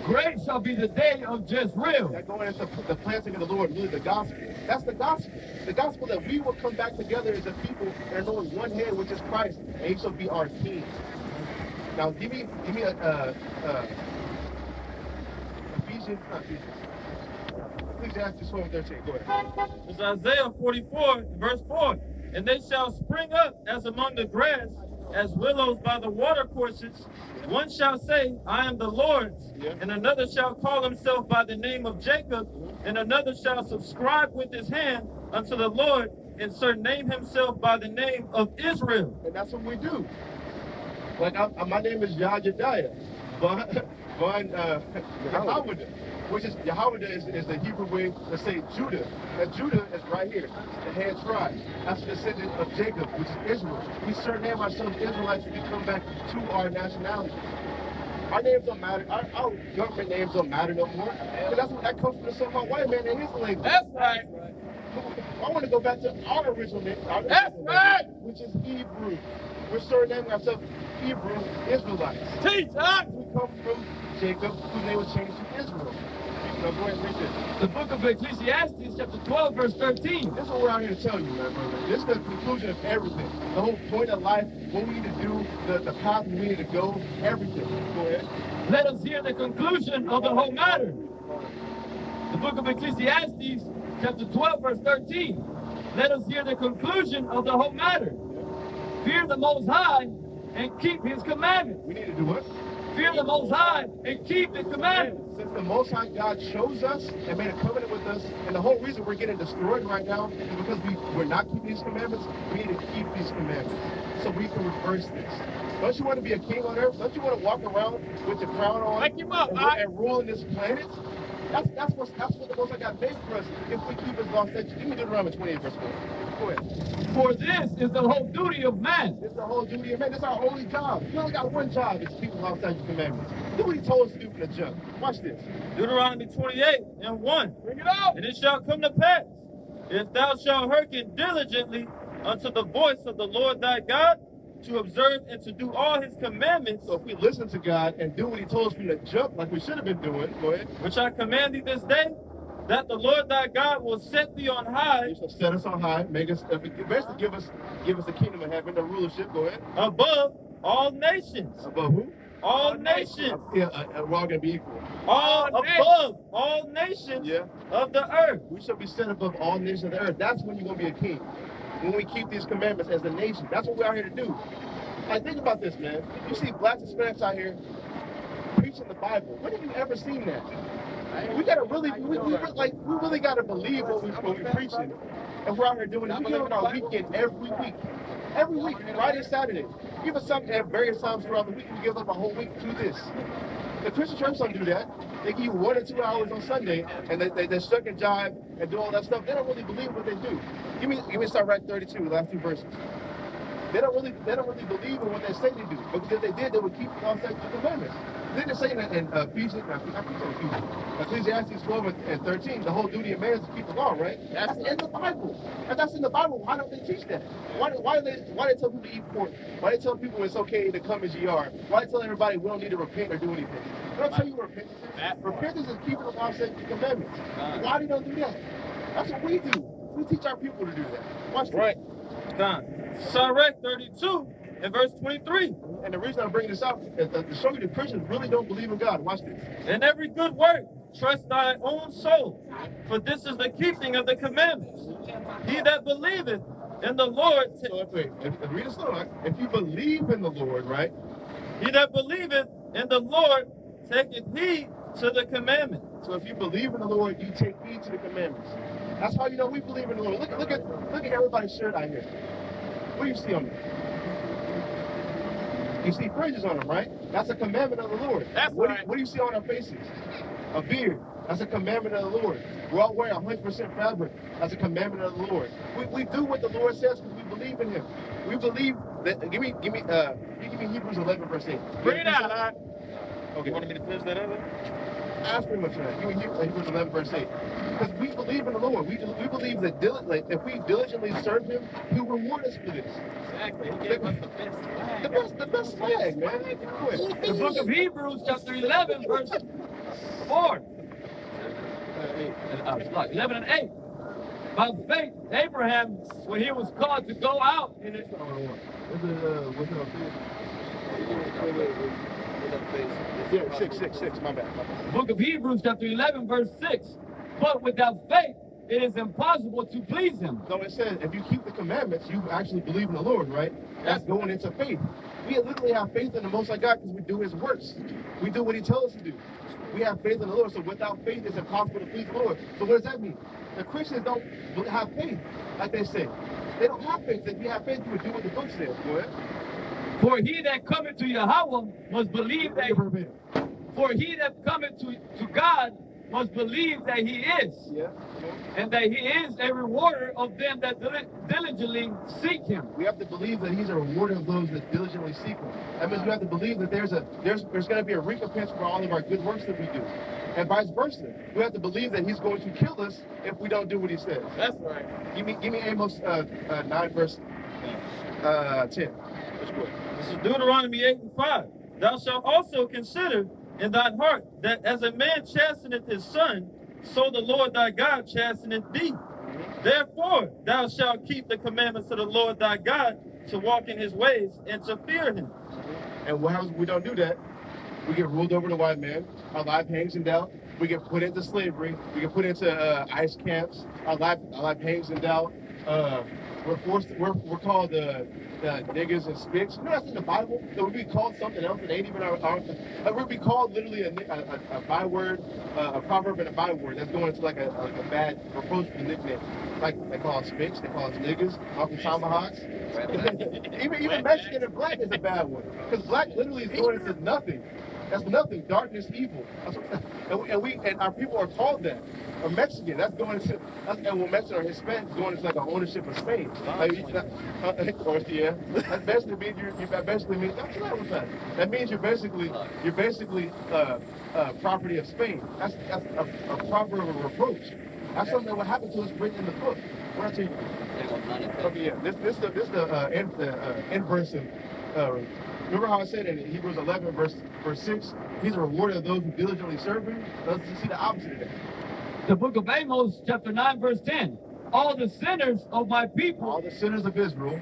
Great shall be the day of Jezreel. That going into the planting of the Lord, really the gospel. That's the gospel. The gospel that we will come back together as a people and knowing one head, which is Christ, and he shall be our king. Now give me Ecclesiastes 12:13. Go ahead. It's Isaiah 44, verse 4. And they shall spring up as among the grass, as willows by the watercourses. One shall say, I am the Lord's, and another shall call himself by the name of Jacob, and another shall subscribe with his hand unto the Lord, and surname himself by the name of Israel. And that's what we do. Like my name is Yahweh, which is Yahweh is the Hebrew way to say Judah. And Judah is right here, the head tribe. That's the descendant of Jacob, which is Israel. We surname ourselves Israelites when we come back to our nationality. Our names don't matter. Our government names don't matter no more. But that comes from the so-called white man in his language. That's right. I want to go back to our original name, That's right. which is Hebrew. We're surnaming ourselves Hebrew Israelites. Teach us. We come from Jacob, whose name was changed to Israel. Now go ahead and read this. The book of Ecclesiastes, chapter 12, verse 13. This is what we're out here to tell you, man, brother. This is the conclusion of everything. The whole point of life, what we need to do, the path we need to go, everything. Go ahead. Let us hear the conclusion of the whole matter. The book of Ecclesiastes, chapter 12, verse 13. Let us hear the conclusion of the whole matter. Fear the Most High and keep His commandments. We need to do what? Fear the Most High and keep His commandments. Since the Most High God chose us and made a covenant with us, and the whole reason we're getting destroyed right now is because we're not keeping these commandments. We need to keep these commandments so we can reverse this. Don't you want to be a king on earth? Don't you want to walk around with your crown on and rule in this planet? That's what the Most High God made for us. If we keep His law, statutes. Give me Deuteronomy 28, verse 4. Go ahead. For this is the whole duty of man. This is the whole duty of man. This is our only job. We only got one job: is to keep the law, statutes, and commandments. Do what He told us to do from the jump. Watch this. Deuteronomy 28 and 1. Bring it out. And it shall come to pass, if thou shalt hearken diligently unto the voice of the Lord thy God, to observe and to do all His commandments. So if we listen to God and do what He told us from the jump, like we should have been doing, go ahead. Which I command thee this day, that the Lord thy God will set thee on high. He shall set us on high, make us, basically give us the kingdom of heaven, the rulership. Go ahead. Above all nations. Above who? All nations. Yeah, we're all gonna be equal. Above all nations of the earth. We shall be set above all nations of the earth. That's when you're gonna be a king. When we keep these commandments as a nation. That's what we're out here to do. Like, think about this, man. You see blacks and Hispanics out here preaching the Bible. When have you ever seen that? We gotta really, we really gotta believe what we're preaching. And we're out here doing it. We give it our weekend every week. Every week, Friday and Saturday. Give us something at various times throughout the week. We give up a whole week to this. The Christian church don't do that. They give you 1 or 2 hours on Sunday, and they suck and jive and do all that stuff. They don't really believe what they do. Give me start right 32, the last 2 verses. They don't really believe in what they say they do. But if they did, they would keep the law, statutes, and commandments. Then they're saying in Ecclesiastes 12 and 13, the whole duty of man is to keep the law, right? That's in the Bible. If that's in the Bible, why don't they teach that? Why do they tell people to eat pork? Why do they tell people it's okay to come as you are? Why do they tell everybody we don't need to repent or do anything? They don't tell you what repentance is. Repentance is keeping the law, statutes, and commandments. Why do they don't do that? That's what we do. We teach our people to do that. Watch this. Right. Done. Sirach 32 and verse 23. And the reason I'm bringing this out is to show you that Christians really don't believe in God. Watch this. In every good work, trust thy own soul, for this is the keeping of the commandments. He that believeth in the Lord. So read it slow. If you believe in the Lord, right? He that believeth in the Lord taketh heed to the commandment. So if you believe in the Lord, you take heed to the commandments. That's how you know we believe in the Lord. Look at everybody's shirt out here. What do you see on them? You see fringes on them, right? That's a commandment of the Lord. What do you see on our faces? A beard. That's a commandment of the Lord. We're all wearing 100% fabric. That's a commandment of the Lord. We do what the Lord says because we believe in Him. We believe that. Give me Hebrews 11 verse 8. Bring it out. Okay. You wanted me to finish that other? Ask pretty much that. Give me Hebrews 11 verse 8. Because we believe in the Lord. We believe that if we diligently serve Him, He'll reward us for this. Exactly. He gave us the best flag. The best flag, man. Go ahead. The book of Hebrews, chapter 11, verse 4. 11 and 8. By faith, Abraham, when he was called to go out in it. What's it up Yeah, 6, my bad. Book of Hebrews, chapter 11, verse 6. But without faith, it is impossible to please him. So it says, if you keep the commandments, you actually believe in the Lord, right? That's going into faith. We literally have faith in the Most High God because we do His works. We do what He tells us to do. We have faith in the Lord, so without faith, it's impossible to please the Lord. So what does that mean? The Christians don't have faith, like they say. They don't have faith. If you have faith, you would do what the book says. Go ahead. For he that cometh to Yahweh must believe that. For he that cometh to God must believe that He is, and that He is a rewarder of them that diligently seek Him. We have to believe that He's a rewarder of those that diligently seek Him. That means we have to believe that there's going to be a recompense for all of our good works that we do, and vice versa. We have to believe that He's going to kill us if we don't do what He says. That's right. Give me Amos 9 verse 10. This is Deuteronomy 8 and 5. Thou shalt also consider in thine heart that as a man chasteneth his son, so the Lord thy God chasteneth thee. Therefore thou shalt keep the commandments of the Lord thy God, to walk in His ways and to fear Him. And what happens if we don't do that? We get ruled over the white man. Our life hangs in doubt. We get put into slavery. We get put into ICE camps. Our life hangs in doubt. We're called niggas and spits. You know that's in the Bible? That we'd be called something else that ain't even our we'd be called literally a byword, a proverb and a byword. That's going into like a bad reproachful nickname. Like they call us spits, they call us niggas, Uncle Tomahawks. even Mexican and black is a bad one. Because black literally is going into nothing. That's nothing. Darkness, evil. And our people are called that. Or Mexican, and when Mexican or Hispanic is going into like an ownership of Spain. That basically means that means you're basically property of Spain. That's a proverb of reproach. That's something that would happen to us written in the book. What I tell you? Okay, yeah. This is the inverse of. Remember how I said in Hebrews 11 verse 6, He's a rewarder of those who diligently serve Him? Let's see the opposite of that. The book of Amos, chapter 9, verse 10. All the sinners of my people. All the sinners of Israel.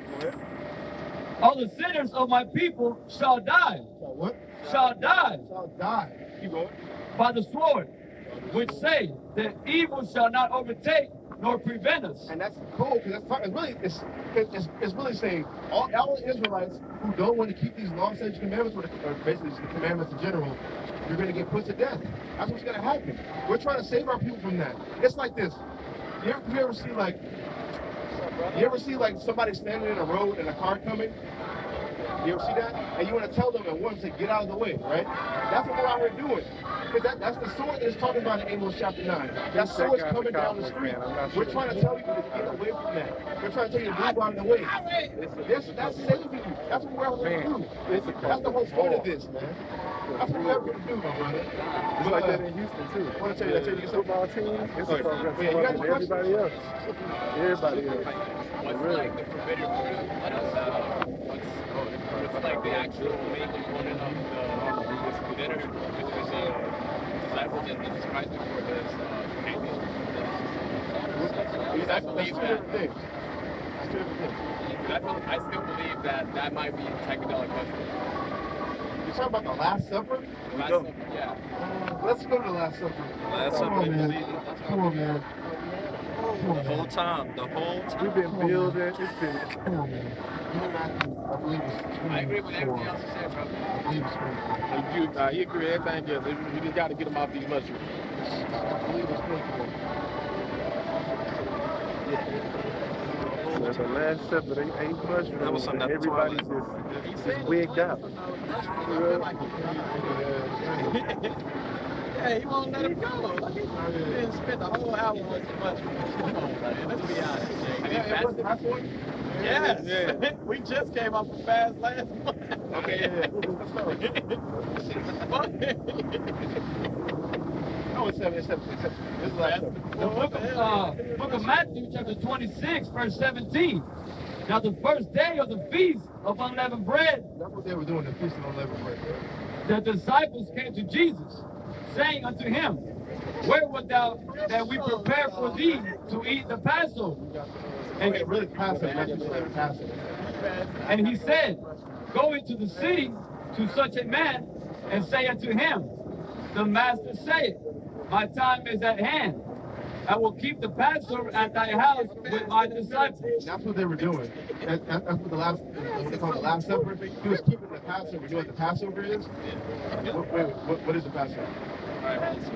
All the sinners of my people shall die. Shall what? Shall die. Shall die. Keep going. By the sword, which say that evil shall not overtake nor prevent us. And that's cool, because it's really saying all Israelites who don't want to keep these law, statutes, commandments, or basically the commandments in general, you're going to get put to death. That's what's going to happen. We're trying to save our people from that. It's like this. You ever see like somebody standing in a road and a car coming? You ever see that? And you want to tell them at once to get out of the way, right? That's what we're out here doing. Because that's the sword that is talking about in Amos chapter 9. That sword's coming down the street. We're trying to tell you to get away from that. We're trying to tell you to move out of the way. That's saving you. That's what we're out here to do. That's the whole point of this, man. That's what we're going to do, my brother. It's like that in Houston, too. I want to tell you Football team, it's you got everybody else. Everybody else. What's like the forbidden fruit? What's like the actual main component of the dinner between the disciples and Jesus Christ before this That's two different things. I still believe that might be psychedelic mushrooms. You're talking about the Last Supper? Yeah. Let's go to the Last Supper. Last Come on, Supper, man. Come on, man. The whole time. We've been building. It's been. Come on, man. I believe it's I agree with everything else you said, bro. I believe it's You agree with everything else. You just got to get them off these mushrooms. I believe it's The Last Supper, they ate mushrooms. That was something Everybody just wigged out. Yeah, he won't let him go. Like, he didn't spend the whole hour on some mushrooms. Come on, man. Let's be honest, Jay. Yes. Yeah. We just came off a fast last month. Okay, No, it's seven. This is Last Supper. The book of Matthew, chapter 26, verse 17. Now the first day of the feast of unleavened bread, That's what they were doing, the Feast of Unleavened Bread. the disciples came to Jesus, saying unto him, Where wilt thou that we prepare for thee to eat the Passover? And really passive, not just like passive. And he said, Go into the city, to such a man and say unto him, the master saith, my time is at hand. I will keep the Passover at thy house with my disciples. That's what they were doing. That's what the last, what they call the Last Supper. He was keeping the Passover. You know what the Passover is? What is the Passover?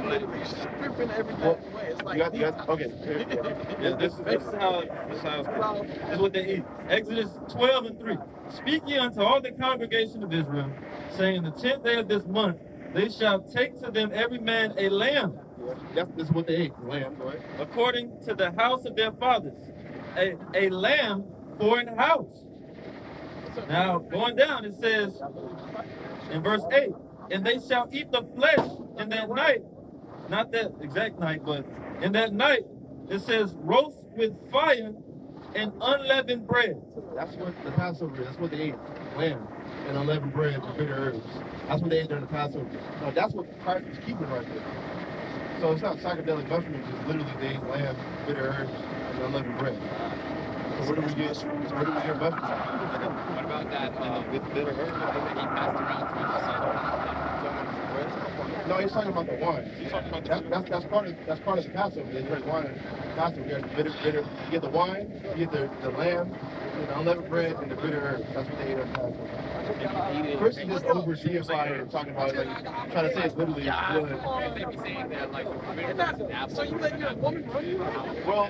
Literally stripping everything away. It's like okay. This is how this is what they eat. Exodus 12:3. Speak ye unto all the congregation of Israel, saying, the 10th day of this month they shall take to them every man a lamb. That's what they ate, lamb, right? According to the house of their fathers, a lamb for an house. Now, going down, it says in verse 8, and they shall eat the flesh in that night, not that exact night, but in that night, it says roast with fire and unleavened bread. That's what the Passover is. That's what they ate, lamb and unleavened bread and bitter herbs. That's what they ate during the Passover. No, that's what Christ was keeping right there. So it's not psychedelic mushrooms, it's literally they ate lamb, bitter herbs, and unleavened bread. So where do we get mushrooms? What about that with bitter herbs that he passed around to his disciples? No, he's talking about the wine. He's talking about that's part of the Passover. They drink wine in Passover. You get the bitter. You get the wine. You get the lamb, the unleavened bread, and the bitter herbs. That's what they ate on Passover. Christians just oversimplify it, talking about like trying to say it's literally blood. They be saying that like so you let your woman run you? Well,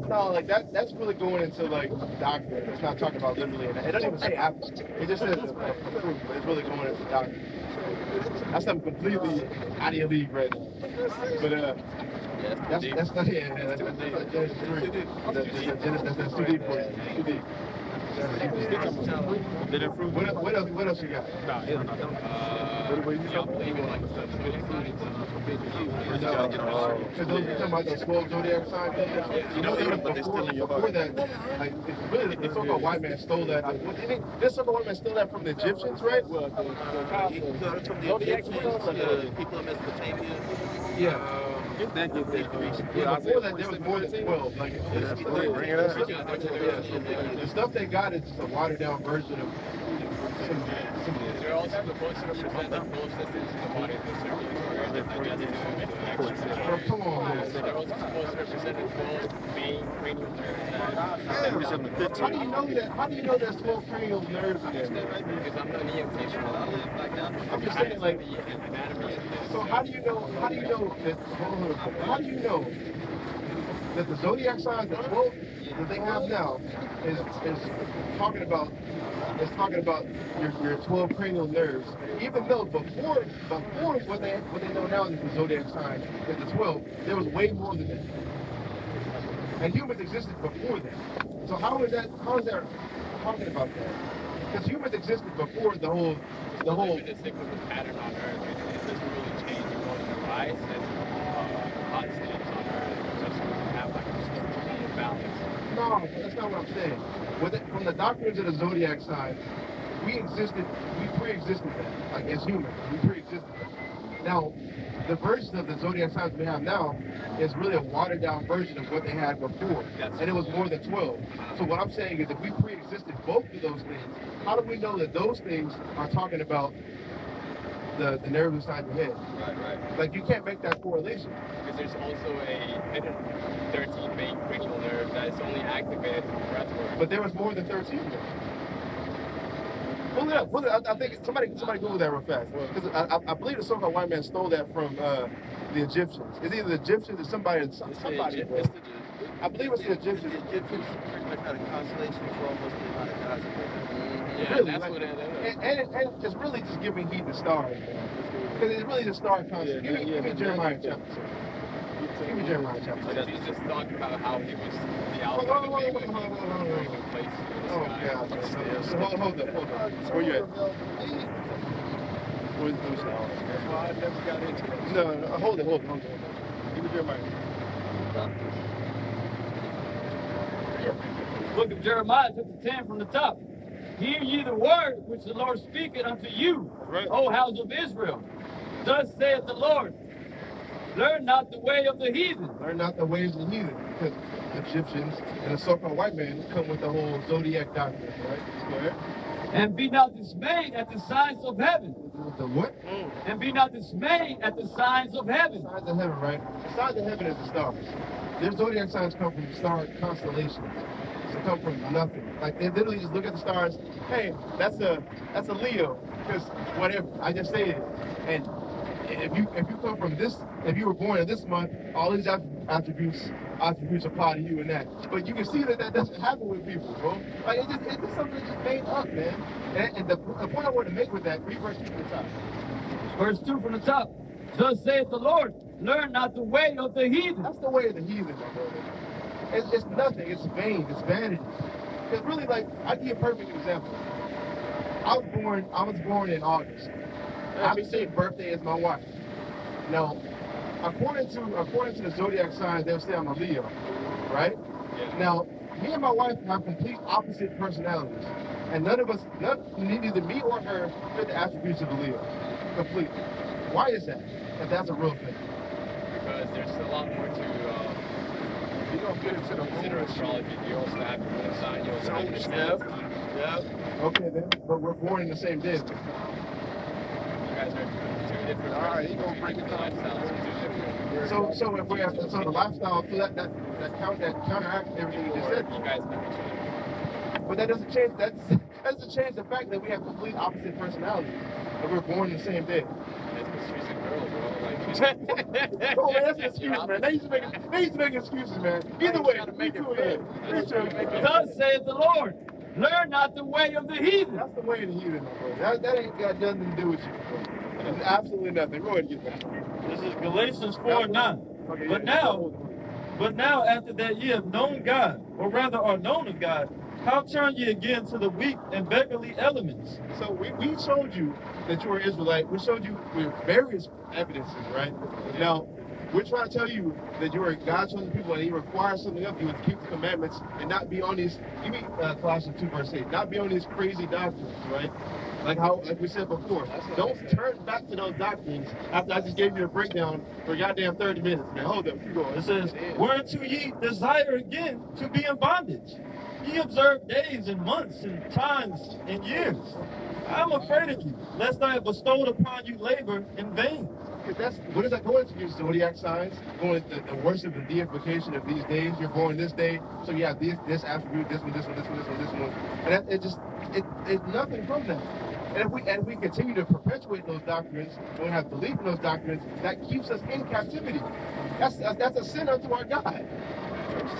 no, like that's really going into like doctrine. It's not talking about literally. It doesn't even say apple. It just says a fruit, but it's really going into doctrine. That's something completely out of your league right now. But that's Genesis 3. That's too deep for you. Too deep. What else you got? Because those are talking about those 12 zodiac signs. You know, before that, like, really, the so-called white man stole that. This so-called white man stole that from the Egyptians, right? From the Egyptians, people of Mesopotamia. Yeah. That gives them Before that, there was more than 12. Like, the stuff they got is just a watered-down version of they're also supposed to represent the processes in the body of the circulatory. Come on, man. They're also supposed to represent the 12 main cranial nerves. How do you know that? How do you know there's 12 cranial nerves in there? Because I'm an EMT. I'm just saying, like, so how do you know that the zodiac signs, the 12 that they have now, is talking about your 12 cranial nerves, even though before what they know now is the zodiac sign is the 12, there was way more than that. And humans existed before that. So how is that talking about that? Because humans existed before the whole The cyclical pattern on Earth, it doesn't really change according to rise and hot states on Earth. Just have like a balance. No, that's not what I'm saying. From the doctrines of the zodiac signs, we pre-existed that, like as humans, we pre-existed that. Now, the version of the zodiac signs we have now is really a watered down version of what they had before, and it was more than 12. So what I'm saying is if we pre-existed both of those things, how do we know that those things are talking about the nerve inside your head? Right. Like, you can't make that correlation. Because there's also a hidden 13 main cranial nerve that is only activated through breath work. But there was more than 13 of them. Pull it up. I think somebody Google that real fast. Because I believe the so-called white man stole that from the Egyptians. It's either the Egyptians or somebody. I believe it's the Egyptians. The Egyptians pretty much had a constellation for almost the amount of gods. Yeah, really, that's like, what it is. and it's really just giving heat to stars. Because it's really the star concept. Give me Jeremiah chapter 2. Give me Jeremiah chapter 2. He's just talking about how he was the alpha and omega when he was bringing in place in the Oh, sky. God. So hold up. Where you at? Where's the Well, I never got into it. No, hold it. Give me Jeremiah. Book of Jeremiah, chapter 10 from the top. Hear ye the word which the Lord speaketh unto you, O house of Israel. Thus saith the Lord, learn not the way of the heathen. Learn not the ways of the heathen. Because Egyptians and the so-called white man come with the whole zodiac doctrine, right? And be not dismayed at the signs of heaven. The what? And be not dismayed at the signs of heaven. Signs of heaven, right? The signs of heaven is the stars. Their zodiac signs come from star constellations. They come from nothing. Like they literally just look at the stars. Hey, that's a Leo. Because whatever, I just say it. And if you come from this, if you were born in this month, all these attributes apply to you and that. But you can see that doesn't happen with people, bro. Like it's just something that's just made up, man. And the point I want to make with that, read verse 2 from the top. Verse 2 from the top. Thus saith the Lord, learn not the way of the heathen. That's the way of the heathen, my brother. It's nothing. It's vain. It's vanity. Because really, like, I'll give you a perfect example. I was born in August. I have the same birthday as my wife. Now, according to the zodiac signs, they'll say I'm a Leo, right? Yeah. Now, me and my wife have complete opposite personalities, and neither me or her fit the attributes of a Leo, completely. Why is that? If that's a real thing. Because there's a lot more to. You don't get into the consider astrology. You also have your moon sign. You also have your step. Yeah. Okay then, but we're born in the same day. You guys are two different. All right, you gonna break it down. So if we have the lifestyle, so that counteracts everything you just said. You guys know each other. But that doesn't change. That doesn't change the fact that we have complete opposite personalities. That we're born the same day. That's because she's a girl, bro. Like, oh man, that's an excuse, man. They used to make excuses, man. Either way, make it fair. Thus saith the Lord, learn not the way of the heathen. That's the way of the heathen, my brother. That ain't got nothing to do with you. Absolutely nothing. Go ahead and get that. This is Galatians 4:9. But now after that ye have known God, or rather are known of God, how turn ye again to the weak and beggarly elements? So we showed you that you were Israelite. We showed you with various evidences, right? Now, we're trying to tell you that you are God's chosen people and He requires something of you to keep the commandments and not be on these, give me Colossians 2 verse 8, not be on these crazy doctrines, right? Like we said before, don't turn back to those doctrines after I just gave you a breakdown for goddamn 30 minutes, man. Hold up, keep going. It says, whereunto ye desire again to be in bondage. Ye observe days and months and times and years. I am afraid of you, lest I have bestowed upon you labor in vain. What is that going to your zodiac signs? Going to the worship and deification of these days. You're born this day, so you have this attribute, this one, this one, this one, this one, this one. And it's nothing from that. And if we continue to perpetuate those doctrines, and we have belief in those doctrines, that keeps us in captivity. That's a sin unto our God.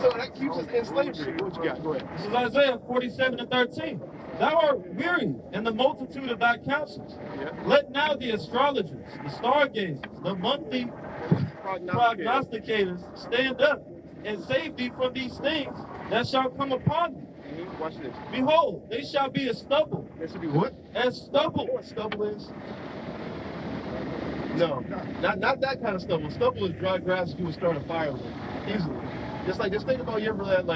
So that keeps us in slavery. What you got? Go ahead. This is Isaiah 47:13. Thou art weary in the multitude of thy counsels. Yeah. Let now the astrologers, the stargazers, the monthly prognosticators stand up and save thee from these things that shall come upon thee. Watch this. Behold, they shall be as stubble. They should be what? As stubble. You know what stubble is? No, not that kind of stubble. Stubble is dry grass you would start a fire with easily. Just think about you ever had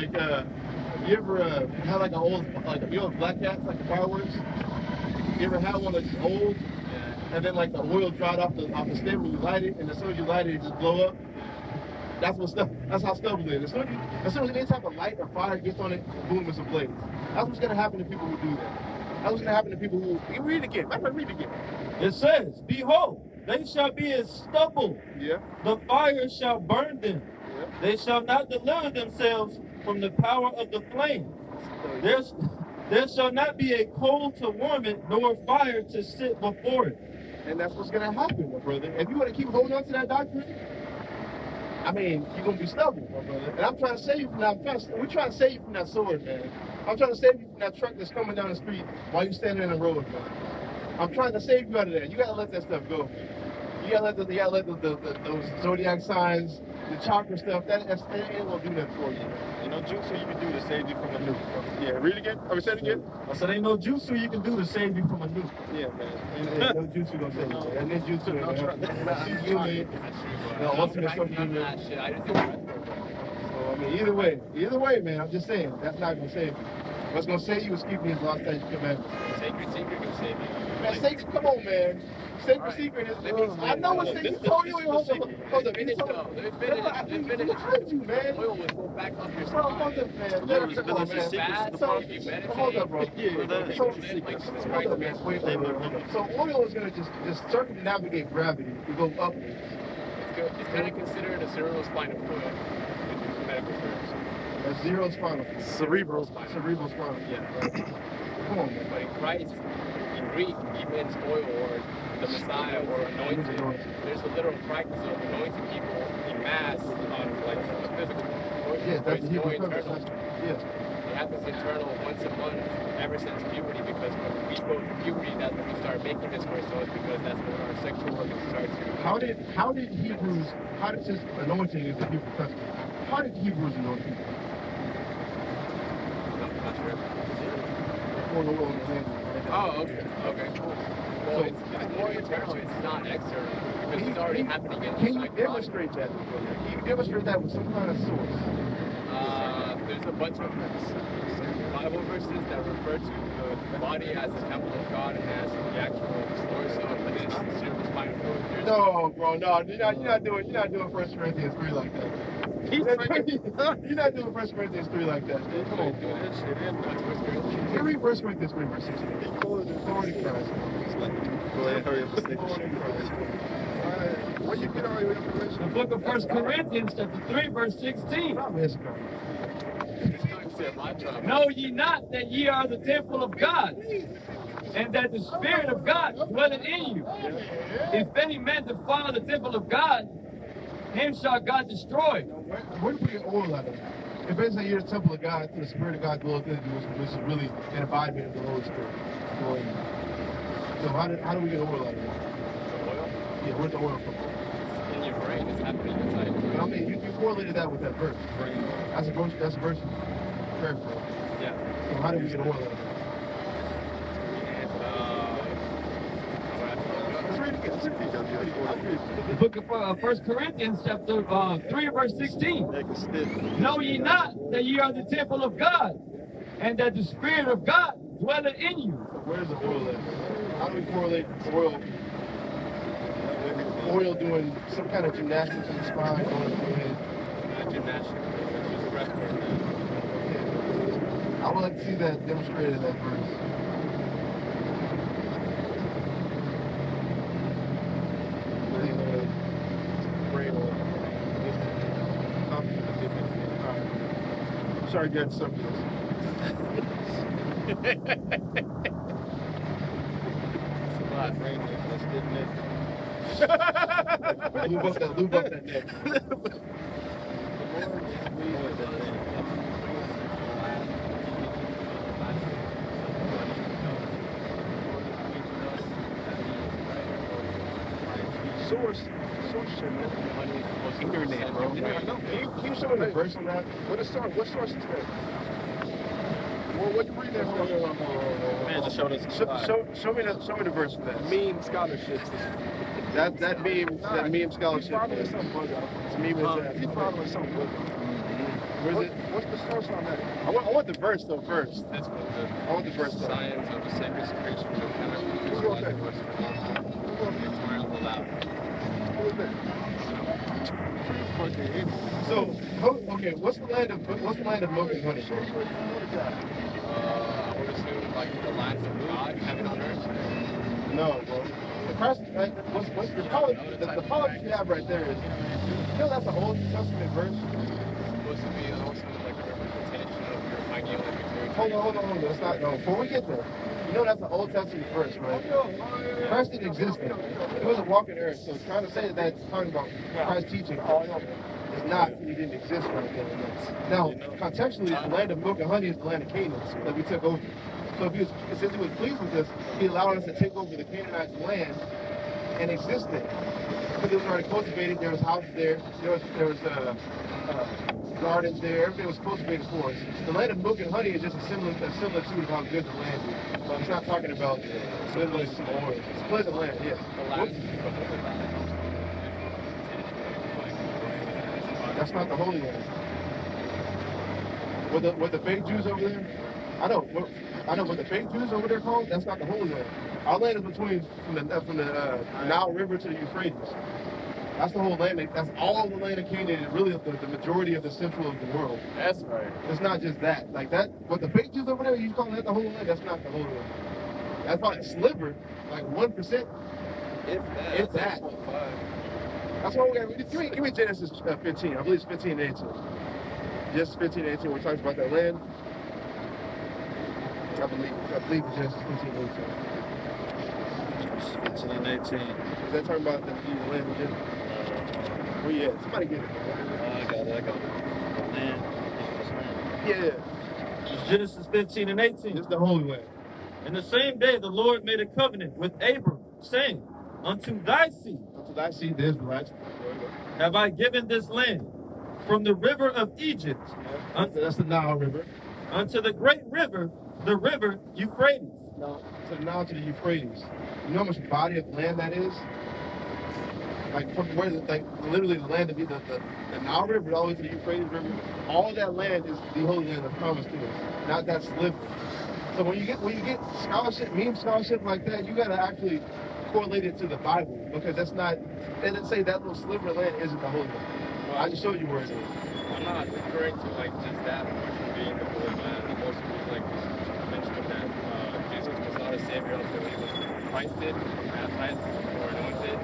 you ever had like an old black cats like the fireworks? You ever had one that's old and then like the oil dried off the stem and you light it, and as soon as you light it, it just blow up? That's how stubble is. As soon as any type of light or fire gets on it, boom, it's ablaze. That's what's gonna happen to people who do that. That's what's gonna happen to people who read it again. Read it again. It says, behold, they shall be as stubble. Yeah. The fire shall burn them. Yeah. They shall not deliver themselves from the power of the flame. There shall not be a coal to warm it, nor fire to sit before it. And that's what's gonna happen, my brother. If you want to keep holding on to that doctrine, I mean, you're gonna be stubborn, my brother. And I'm trying to save you from that. We're trying to save you from that sword, man. I'm trying to save you from that truck that's coming down the street while you're standing in the road, man. I'm trying to save you out of that. You gotta let that stuff go. You gotta let those zodiac signs, the chakra stuff. That ain't gonna do nothing for you. Ain't no jutsu you can do to save you from a nuke. Yeah, read it again. Say it again. I said, ain't no jutsu you can do to save you from a nuke. Yeah, man. Ain't no jutsu gonna save you. And then jutsu, man. The ultimate something. So I mean, either way, man. I'm just saying that's not gonna save you. What's gonna save you is keeping His law, statutes, commandments. Sacred secret can save you. Man, sacred, come on, man. Sacred secret is. I know what sacred. You told you. Hold up. Let me finish though. Let me finish. I heard you, man. Oil will go back up your Bro, spine. hold up, man. Come on, man. Hold up, bro. Hold up, man. Wait. So oil is gonna just circumnavigate gravity to go upwards. It's kind of considered a cerebrospinal fluid in medical terms. A zero spinal. Cerebral spinal. Yeah. Come on, man. But in Christ, in Greek, even oil or the Messiah or anointed, there's a literal practice of anointing people in mass on like a physical. Yeah, that's the Hebrew internal. purpose. Yeah. It happens internal once a month ever since puberty, because when we go through puberty, that's when we start making this for ourselves, because that's when our sexual organs start to. How did this anointing is the Hebrew custom? How did the Hebrews anoint people? Not sure. Pouring oil on the hands. Oh, okay, cool. Well, So, it's more internal, it's not external, because it's already happening Can inside you the body. demonstrate that? Can you demonstrate that with some kind of source? There's a bunch of Bible verses that refer to the body as the temple of God and as the actual source of this cerebrospinal fluid. No, bro, no, you're not doing 1 Corinthians 3 like that. You're not doing 1 Corinthians 3 like that. Man. Come on, bro. Can read 1 Corinthians 3 verse 16. Glory to Christ. Go ahead, hurry up. Glory to Christ. Where you get all your information? The book of 1 Corinthians, chapter 3, verse 16. Know ye not that ye are the temple of God, and that the Spirit of God dwelleth in you? If any man defile the temple of God, him shall God destroy. Where do we get oil out of? If it's a you're the temple of God, the Spirit of God dwells in you, which is really an embodiment of the Holy Spirit. So how do we get oil out of it? Oil? Yeah, where's the oil from? In your brain, it's happening inside. But I mean, you correlated that with that verse. That's a verse. Prayer for. Yeah. So how do we get oil out of it? The book of 1 Corinthians, chapter 3, verse 16. Know ye not that ye are the temple of God, and that the Spirit of God dwelleth in you? Where's the oil at? How do we correlate oil doing some kind of gymnastics in the spine going through your head? Not gymnastics, just breath work. I would like to see that demonstrated in that verse. I'm sorry, getting some of this. Lube up that neck. Source internet, bro. Can you show me the verse on that? What source is that? What you reading there from? Man, just show us. Show me the verse for that. Meme scholarships. That meme scholarship. It's meme He's following something. Where's it? What's the source on that? I want the verse though first. That's what I want the verse though. science of the sacred secretion of Who wrote that? So, okay, what's the land of milk and honey? I would assume like the lands of God, heaven on earth. No, bro. The policy you have right there is, you know that's an Old Testament verse? It's supposed to be also like a representation of your ideal material. Hold on. That's not, no, before we get there, you know that's an Old Testament verse, right? Christ didn't exist then. He wasn't walking earth, so trying to say that that's talking about Christ's teaching is not, he didn't exist right then. Now, contextually, the land of milk and honey is the land of Canaan that we took over. So if since he was pleased with us, he allowed us to take over the Canaanite land and exist there. Because it was already cultivated, there was houses there, there was gardens there, everything was cultivated for us. The land of milk and honey is just a similitude of how good the land is. But I'm not talking about literally some oil. It's a pleasant land, yes. That's not the Holy Land. Were the fake Jews over there? I know what the fake Jews over there called. That's not the Holy Land. Our land is between from the Nile River to the Euphrates. That's the whole land. That's all the land of Canaan, and really the majority of the central of the world. That's right. It's not just that. Like that, what the fake Jews over there, you calling that the Holy Land? That's not the Holy Land. That's probably a sliver, like 1%. If that. That's why we got. Give me Genesis 15. I believe it's 15 and 18. Genesis 15 and 18. Where it talks about that land. I believe it's Genesis 15 and 18. 15 and 18. Is that talking about the land we did? Where you at? Somebody get it. I got it. Land. Yeah. It's Genesis 15 and 18. It's the Holy Land. In the same day, the Lord made a covenant with Abram, saying, unto thy seed, the Israelites, have I given this land, from the river of Egypt, that's the Nile River, unto the great river, the river Euphrates. No, to the Nile, to the Euphrates. You know how much body of land that is? Like from where, like literally the land of the Nile River all the way to the Euphrates River. All that land is the Holy Land that's promised to us, not that sliver. So when you get scholarship, meme scholarship like that, you gotta actually correlate it to the Bible, because that's not. They didn't say that little sliver of land isn't the Holy Land. Well, I just showed you where it is. I'm not referring to like just that portion being the Holy Land. I'm also like mentioning that Jesus was not a savior until he was Christed, baptized, or anointed.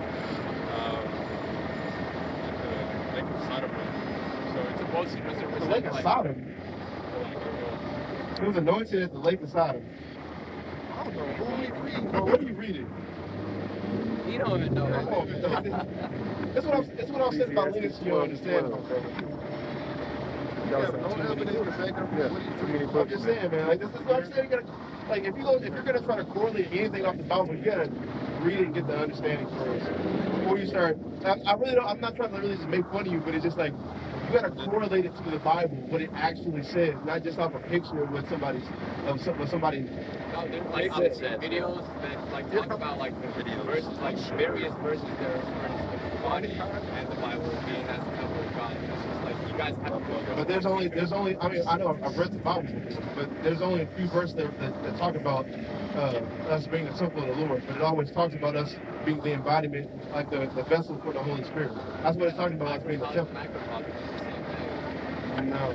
The lake of Sodom. So it's supposed to represent the lake of Sodom. He was anointed at the lake of Sodom. I don't know. Who are you reading, bro? What are you reading? He don't even know. That's what I'm saying about lineage you understand, bro. I'm just saying, man. Like this is what I'm saying. You gotta, like if you're gonna try to correlate anything off the Bible, you gotta read it and get the understanding first before you start. I really don't. I'm not trying to really just make fun of you, but it's just like you gotta correlate it to the Bible, what it actually says, not just off a picture of what somebody. No, there's like videos that like talk about like the verses, like various verses that are referring to the body and the Bible being as the temple of God. It's just like you guys have to go. But there's only. I mean, I know I've read the Bible, but there's only a few verses that talk about us being the temple of the Lord. But it always talks about us being the embodiment, like the vessel for the Holy Spirit. That's what it's talking about, us being the temple. No.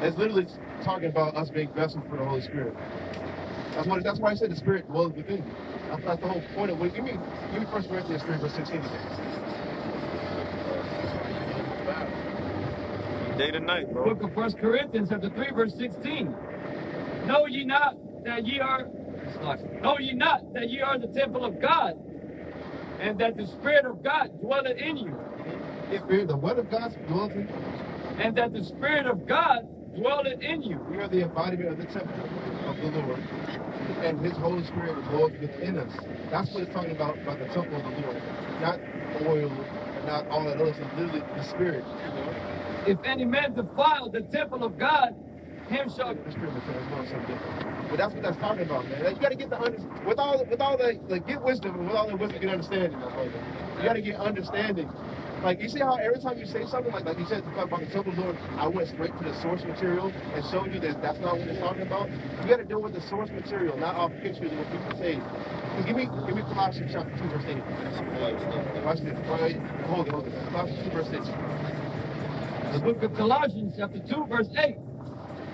It's literally talking about us being vessels for the Holy Spirit. That's why I said the Spirit dwells within you. That's the whole point of it. Give me 1 Corinthians 3, verse 16 again. Day to night, bro. Book of 1 Corinthians chapter 3, verse 16. Know ye not that ye are the temple of God, and that the Spirit of God dwelleth in you. The word of God dwells in you. And that the Spirit of God dwelleth in you. We are the embodiment of the temple of the Lord, and His Holy Spirit dwells within us. That's what it's talking about the temple of the Lord, not oil, not all that other stuff. Literally, the Spirit. If any man defile the temple of God, him shall. The Spirit will tell us something different. But that's what that's talking about, man. You got to get the with all the get wisdom, and with all the wisdom, get understanding. You got to get understanding. Like, you see how every time you say something, like you said, to talk about the temple of the Lord, I went straight to the source material and showed you that that's not what it's talking about. You got to deal with the source material, not off pictures of what people say. So give me Colossians chapter 2, verse 8. Watch this. Hold it. Colossians 2, verse 8. The book of Colossians chapter 2, verse 8.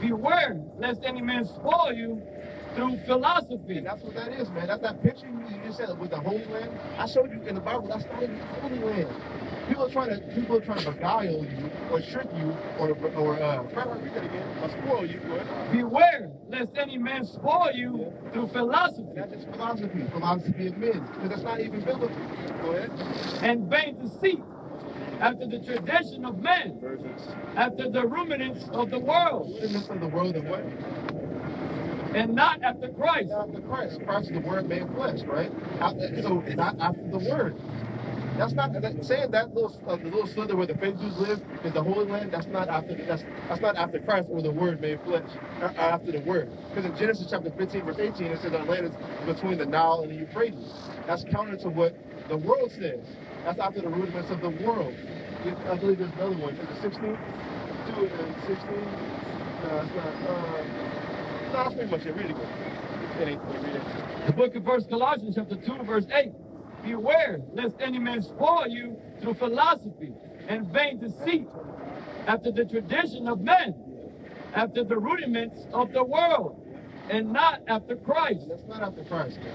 Beware lest any man spoil you through philosophy. And that's what that is, man. That's that picture you just said with the Holy Land. I showed you in the Bible, that's not even the Holy Land. People are trying to beguile you or trick you or spoil you. Beware lest any man spoil you through philosophy. That's just philosophy of men, because that's not even biblical. Go ahead. And vain deceit, after the tradition of men, after the rudiments of the world. Rudiments of the world and what? And not after Christ. Not after Christ. Christ is the Word made flesh, right? So not after the Word. That's not saying that the little slither where the fake Jews live is the Holy Land. That's not after Christ or the Word made flesh. After the Word, because in Genesis chapter 15 verse 18 it says our land is between the Nile and the Euphrates. That's counter to what the world says. That's after the rudiments of the world. I believe there's another one. Is it 16? 2 and 16. No, it's not. No, that's pretty much it. Read it again. It ain't read it. The book of First Colossians chapter 2, verse 8. Beware, lest any man spoil you through philosophy and vain deceit, after the tradition of men, after the rudiments of the world, and not after Christ. That's not after Christ, man.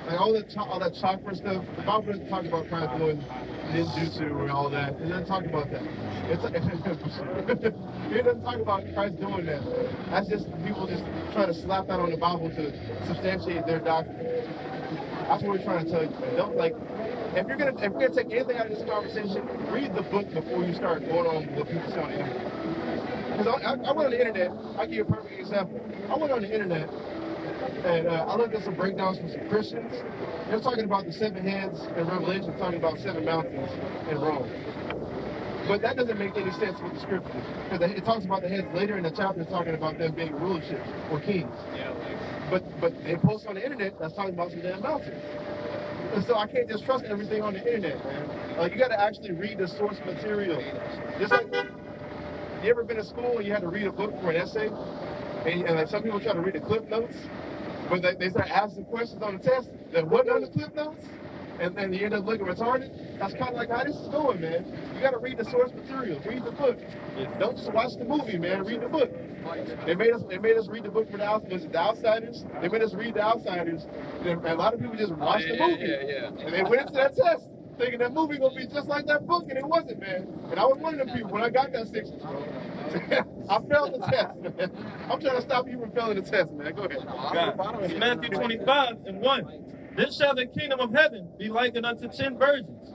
Like all that chakra stuff, the Bible doesn't talk about Christ doing ninjutsu or all that. It doesn't talk about that. It doesn't talk about Christ doing that. That's just people just trying to slap that on the Bible to substantiate their doctrine. That's what we're trying to tell you, man. Don't like if you're gonna take anything out of this conversation, read the book before you start going on what people say on the internet. Because I went on the internet. I'll give you a perfect example. I went on the internet and I looked at some breakdowns from some Christians. They're talking about the 7 heads in Revelation, talking about 7 mountains in Rome. But that doesn't make any sense with the scriptures. Because it talks about the heads later in the chapter, talking about them being rulership or kings. Yeah. But they post on the internet that's talking about some damn mountains. And so I can't just trust everything on the internet, man. Like you got to actually read the source material. Just like, you ever been to school and you had to read a book for an essay? And like some people try to read the clip notes, but they start asking questions on the test that wasn't on the clip notes, and then you end up looking retarded. That's kind of like how this is going, man. You got to read the source material, read the book. Don't just watch the movie, man. Read the book. They made us read the book for the Outsiders. They made us read the Outsiders. And a lot of people just watched the movie, and they went into that test thinking that movie gonna be just like that book, and it wasn't, man. And I was one of them people when I got that 6, bro. I failed the test, man. I'm trying to stop you from failing the test, man. Go ahead. God. It's Matthew 25:1. Then shall the kingdom of heaven be likened unto 10 virgins,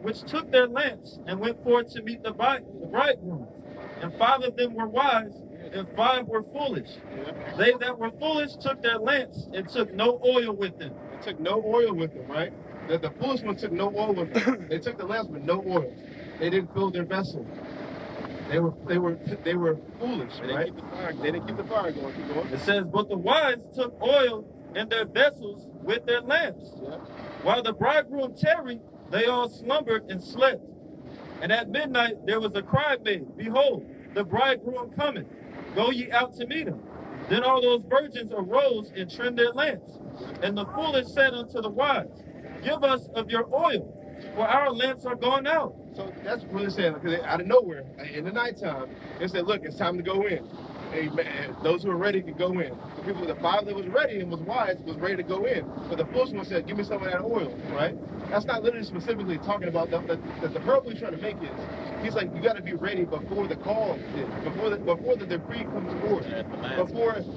which took their lamps and went forth to meet the bridegroom. And 5 of them were wise, and 5 were foolish. They that were foolish took their lamps and took no oil with them. They took no oil with them, right? The foolish one took no oil with them. They took the lamps with no oil. They didn't fill their vessel. They were foolish, right? They didn't keep the fire going. Keep going. It says, but the wise took oil in their vessels with their lamps. Yeah. While the bridegroom tarried, they all slumbered and slept. And at midnight there was a cry made, behold, the bridegroom cometh. Go ye out to meet him. Then all those virgins arose and trimmed their lamps. And the foolish said unto the wise, give us of your oil, for our lamps are gone out. So that's really saying, because out of nowhere, in the nighttime, they said, look, it's time to go in. Amen. Those who are ready can go in. The 5 that was ready and was wise was ready to go in. But the foolish one said, give me some of that oil, right? That's not literally specifically talking about that. The parable he's trying to make is, he's like, you got to be ready before the call is, before the decree comes forth,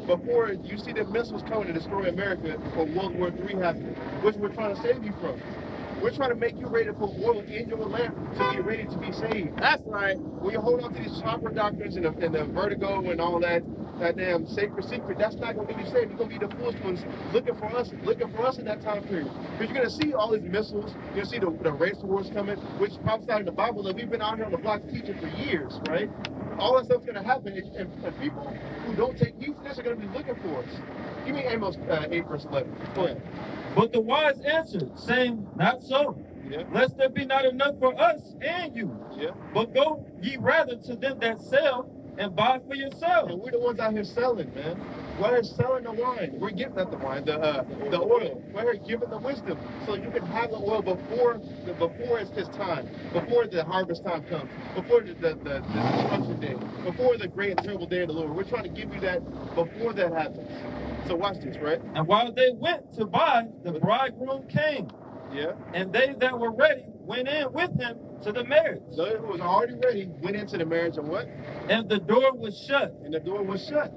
before you see the missiles coming to destroy America or World War III happening, which we're trying to save you from. We're trying to make you ready to put oil in your lamp to be ready to be saved. That's right. When you hold on to these chakra doctrines and the vertigo and all that damn sacred secret, that's not going to get you saved. You're going to be the foolish ones looking for us in that time period. Because you're going to see all these missiles. You're going to see the race wars coming, which prophesied in the Bible that we've been out here on the block teaching for years, right? All that stuff's going to happen, and people who don't take heed to this are going to be looking for us. Give me Amos 8 verse 11. Go ahead. But the wise answered, saying, not so, lest there be not enough for us and you. But go ye rather to them that sell and buy for yourselves. And we're the ones out here selling, man. We're here selling the wine. We're giving not the wine, the oil. We're here giving the wisdom, so you can have the oil before it's time, before the harvest time comes, before the destruction day, before the great and terrible day of the Lord. We're trying to give you that before that happens. So watch this, right? And while they went to buy, the bridegroom came. Yeah. And they that were ready went in with him to the marriage. Those who was already ready went into the marriage and what? And the door was shut. And the door was shut.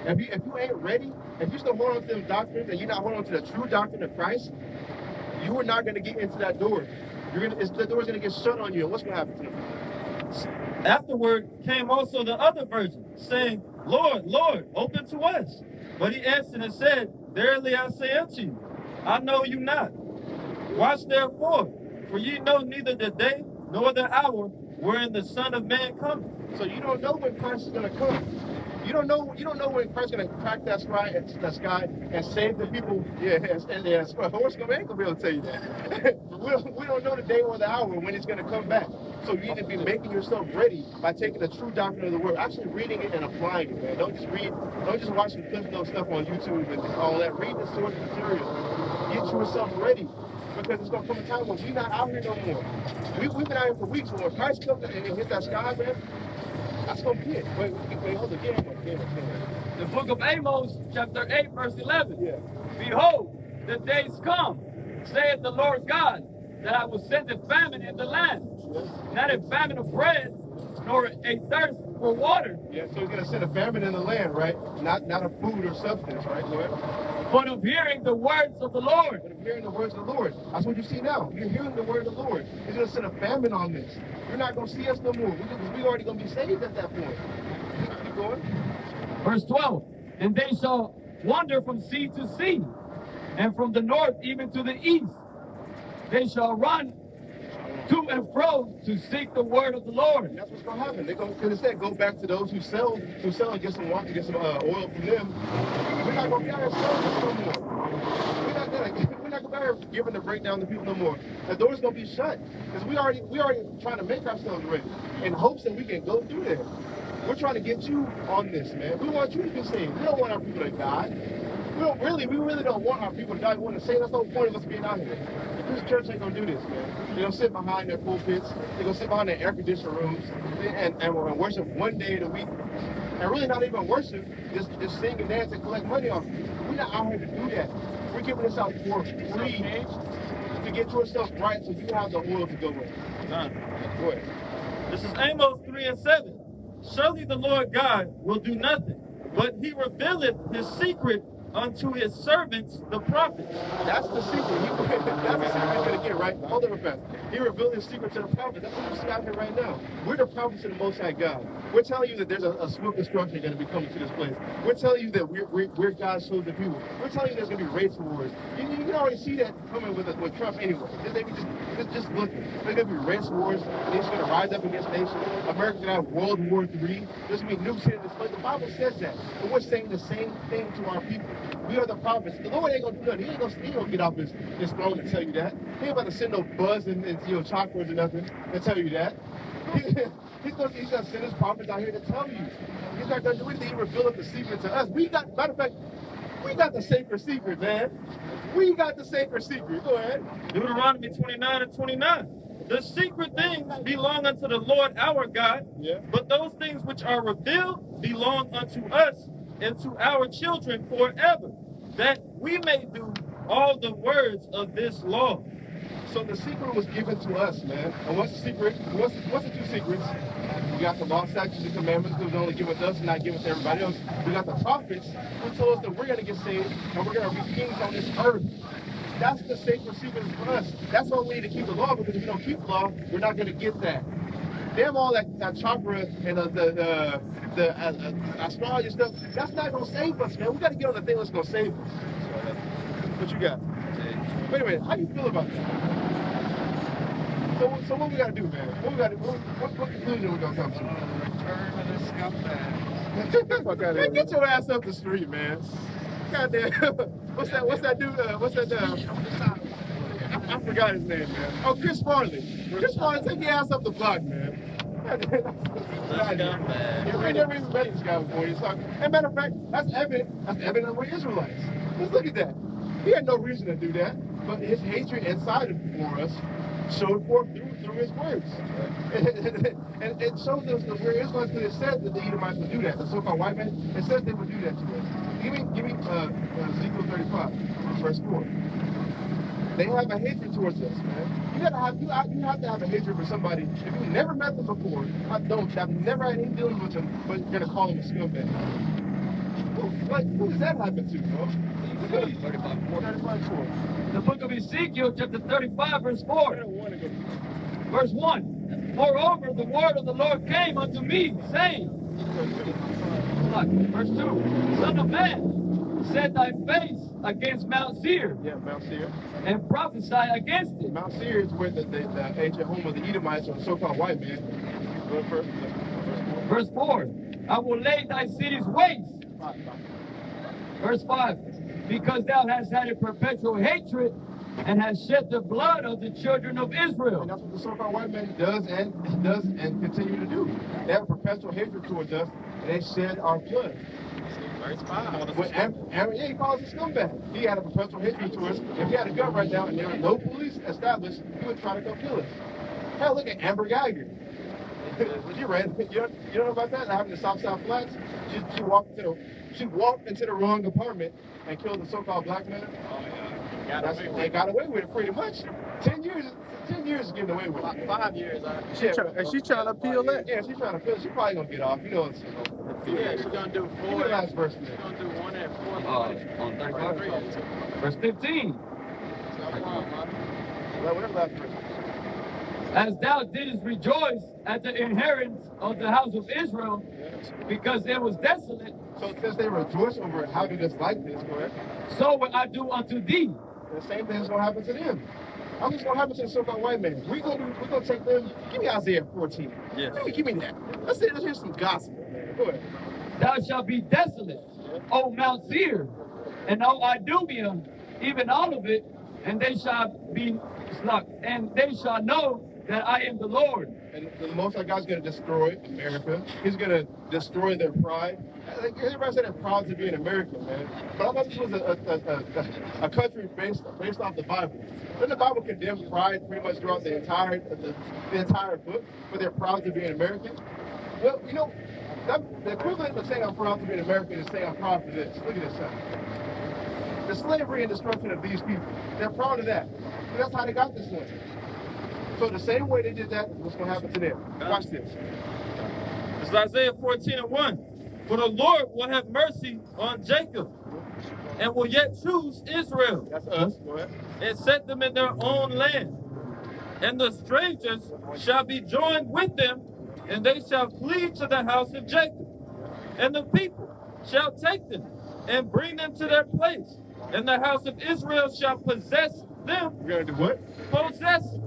If you ain't ready, if you still hold on to them doctrines and you're not holding on to the true doctrine of Christ, you are not going to get into that door. The door's going to get shut on you. And what's going to happen to them? Afterward came also the other virgin, saying, Lord, Lord, open to us. But he answered and said, verily I say unto you, I know you not. Watch therefore, for ye know neither the day nor the hour wherein the Son of Man cometh. So you don't know when Christ is going to come. You don't know when Christ's going to crack that sky and save the people. Horoscope ain't going to be able to tell you that. we don't know the day or the hour when he's going to come back. So you need to be making yourself ready by taking the true doctrine of the word, actually reading it and applying it, man. Don't just watch some Cliff Notes stuff on YouTube and just all that. Read the source material. Get yourself ready, because it's gonna come a time when we're not out here no more. We've been out here for weeks. When Christ comes and hits that sky, man, that's gonna be it. Wait, hold on. The book of Amos, chapter 8, verse 11. Yeah. Behold, the days come, saith the Lord God, that I will send a famine in the land, not a famine of bread, nor a thirst for water. Yeah, so he's going to send a famine in the land, right? Not of food or substance, right, Lord? But of hearing the words of the Lord. But of hearing the words of the Lord. That's what you see now. You're hearing the word of the Lord. He's going to send a famine on this. You're not going to see us no more, because we're already going to be saved at that point. Keep going. Verse 12. And they shall wander from sea to sea, and from the north even to the east. They shall run to and fro to seek the word of the Lord. And that's what's going to happen. They're going to, instead, go back to those who sell and get some water, get some oil from them. We're not going to be out here selling this no more. We're not going to be out here giving the breakdown to people no more. The door's going to be shut, because we already trying to make ourselves ready in hopes that we can go through there. We're trying to get you on this, man. We want you to be saved. We don't want our people to die. We really don't want our people to die. We want to save. That's the whole point of us being out here. This church ain't gonna do this, man. They're gonna sit behind their pulpits. They're gonna sit behind their air-conditioned rooms and worship one day of the week. And really not even worship, just sing and dance and collect money off you. We're not out here to do that. We're giving this out for free to get yourself right, so you have the oil to go with. Go ahead. This is Amos 3 and 7. Surely the Lord God will do nothing, but he revealeth his secret unto his servants, the prophets. That's the secret. That's the secret he's going to get, right? Hold on real fast. He revealed his secret to the prophets. That's what you see out here right now. We're the prophets of the Most High God. We're telling you that there's a swift destruction going to be coming to this place. We're telling you that we're God's chosen people. We're telling you there's going to be race wars. You can already see that coming with Trump anyway. Just looking. There's going to be race wars. Nations going to rise up against nations. America's going to have World War III. There's going to be nukes hitting this place. The Bible says that. And we're saying the same thing to our people. We are the prophets. The Lord ain't gonna do nothing. He ain't gonna get off his throne and tell you that. He ain't about to send no buzz and chakras or nothing to tell you that. He's gonna send his prophets out here to tell you. He's not gonna do anything. He revealed the secret to us. Matter of fact, we got the sacred secret, man. We got the sacred secret. Go ahead. Deuteronomy 29 and 29. The secret things belong unto the Lord our God, but those things which are revealed belong unto us and to our children forever, that we may do all the words of this law. So the secret was given to us, man. And what's the secret? What's the two secrets? We got the law, statutes, and commandments that was only given to us and not given to everybody else. We got the prophets who told us that we're going to get saved and we're going to be kings on this earth. That's the sacred secret for us. That's why we need to keep the law, because if we don't keep the law, we're not going to get that. Damn all that chakra and the astrology stuff, that's not going to save us, man. We got to get on the thing that's going to save us. What you got? Wait a minute, how do you feel about that? So what we got to do, man? What conclusion we going to come to? Return of the scumbags. Man, get your ass up the street, man. Goddamn. What's that dude? I forgot his name, man. Oh, Chris Farley. Chris Farley, take your ass up the block, man. You ain't never even met this guy before. He's talking. And matter of fact, that's evident that we're Israelites. Let's look at that. He had no reason to do that, but his hatred inside for us showed forth through his words. And it shows us that we're Israelites, because it says that the Edomites would do that. The so-called white men, it says they would do that to us. Give me Ezekiel 35, verse 4. They have a hatred towards us, man. You have to have a hatred for somebody. If you've never met them before, I've never had any dealings with them, but you're gonna call them a scumbag. Who does that happen to, bro? 35:4. The book of Ezekiel, chapter 35, verse 4. Verse 1. Moreover, the word of the Lord came unto me, saying, verse 2. Son of man, set thy face against Mount Seir. Yeah, Mount Seir. And prophesy against it. Mount Seir is where the ancient home of the Edomites, or the so-called white man. Verse 4. I will lay thy cities waste. Verse 5. Because thou hast had a perpetual hatred and has shed the blood of the children of Israel. And that's what the so-called white man does and continue to do. They have a perpetual hatred towards us, and they shed our blood. Verse 5. Yeah, he calls us scumbag. He had a perpetual hatred to us. If he had a gun right now and there were no police established, he would try to come kill us. Hell, look at Amber Geiger. She ran. You know about that? That happened in South Flats. She walked into the wrong apartment and killed the so-called black man. They got away with it pretty much. 10 years getting away with it. 5 years. She's trying to appeal that. Yeah, she's trying to appeal. She's probably gonna get off. You know it's. Yeah, she's gonna do 4. Give me the last verse. She's gonna do 1 and 4. On 35. Verse 15. Whatever last verse. As thou didst rejoice at the inheritance of the house of Israel, because it was desolate, So since they rejoice over having us like this, correct? so will I do unto thee. The same thing is gonna happen to them. How much gonna happen to the so-called white man? We're gonna take them. Give me Isaiah 14. Yes. Give me that. Let's hear some gospel, man. Go ahead. Thou shalt be desolate, O Mount Seir, and O Idumea, even all of it, and they shall be slucked, and they shall know that I am the Lord. And the Most High God's going to destroy America. He's going to destroy their pride. Like, everybody said they're proud to be an American, man. But I thought this was a country based off the Bible. Doesn't the Bible condemn pride pretty much throughout the entire book? But they're proud to be an American? Well, you know, the equivalent of saying I'm proud to be an American is saying I'm proud for this. Look at this, son. The slavery and destruction of these people. They're proud of that. And that's how they got this one. So the same way they did that, what's going to happen to them? Watch this. This is Isaiah 14:1. For the Lord will have mercy on Jacob, and will yet choose Israel. That's us. Go ahead. And set them in their own land. And the strangers shall be joined with them, and they shall cleave to the house of Jacob. And the people shall take them and bring them to their place. And the house of Israel shall possess them. We're going to do what? Possess them.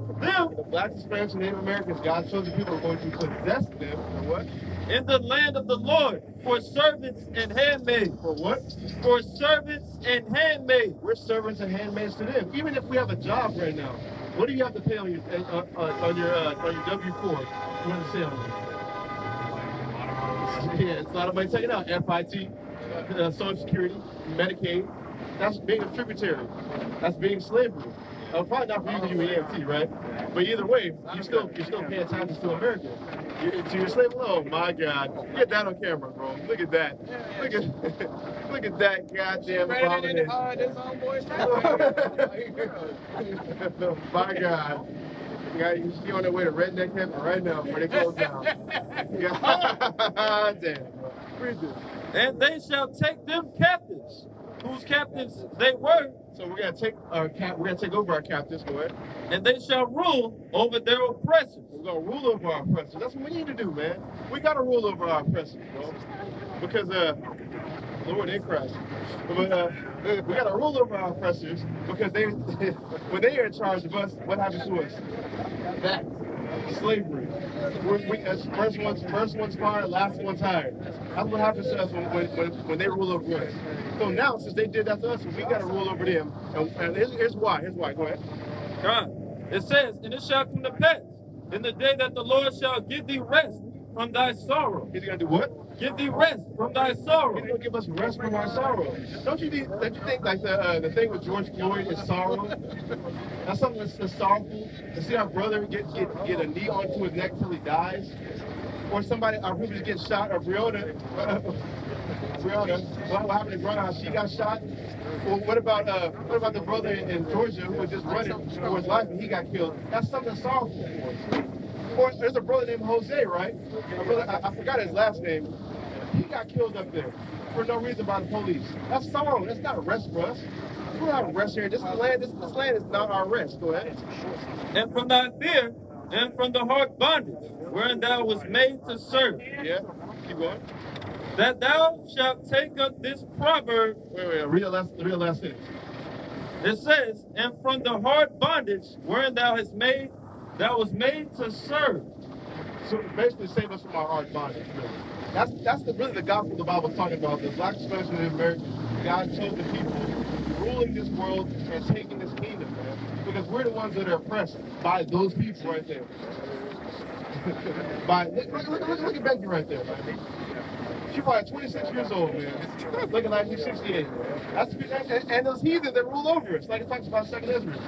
The blacks, Hispanics, and Native Americans, God's chosen people are going to possess them. And what? In the land of the Lord, for servants and handmaids. For what? For servants and handmaids. We're servants and handmaids to them. Even if we have a job right now, what do you have to pay on your W-4? You want to say on it? Yeah, it's a lot of money taken out. FIT, Social Security, Medicaid. That's being a tributary. That's being slavery. Probably not for you EMT, right? But either way, you're still paying taxes to America. You're slave. Oh my God! Get that on camera, bro. Look at that. Look at that goddamn abomination. This homeboy's My God. You see on their way to redneck heaven right now before they close down. God damn. Read this. And they shall take them captives, whose captives they were. So we're gonna take over our captives, go ahead. And they shall rule over their oppressors. We're gonna rule over our oppressors. That's what we need to do, man. We gotta rule over our oppressors, bro. Because Lord in Christ. But we gotta rule over our oppressors because they when they are in charge of us, what happens to us? That slavery. First one's fired, last one's hired. That's what happens to us when they rule over us. So now, since they did that to us, we got to rule over them. And here's why. Go ahead. God. It says, and it shall come to pass in the day that the Lord shall give thee rest from thy sorrow. He's going to do what? Give thee rest from thy sorrow. He's going to give us rest from our sorrow. Don't you think like the thing with George Floyd is sorrow? That's something that's sorrowful. To see our brother get a knee onto his neck till he dies. Or somebody, our people just get shot, or Breonna, what happened to Breonna, how she got shot? Well, what about the brother in Georgia who was just running for his life and he got killed? That's something sorrowful for us. Or there's a brother named Jose, right? A brother, I forgot his last name. He got killed up there for no reason by the police. That's sorrow. That's not a rest for us. We don't have a rest here. This land is not our rest. Go ahead. And from thy fear, and from the hard bondage, wherein thou was made to serve. Yeah, keep going. That thou shalt take up this proverb. Wait, read the last sentence. It says, and from the hard bondage, wherein thou was made to serve. So basically save us from our hard bondage, really. That's really the gospel the Bible's talking about. The black, especially in America, God chose the people to ruling this world and taking this kingdom, man. Because we're the ones that are oppressed by those people right there. Look at Becky right there, man. She's probably 26 years old, man. Looking like she's 68. And those heathens that rule over us, like it talks about second Israel.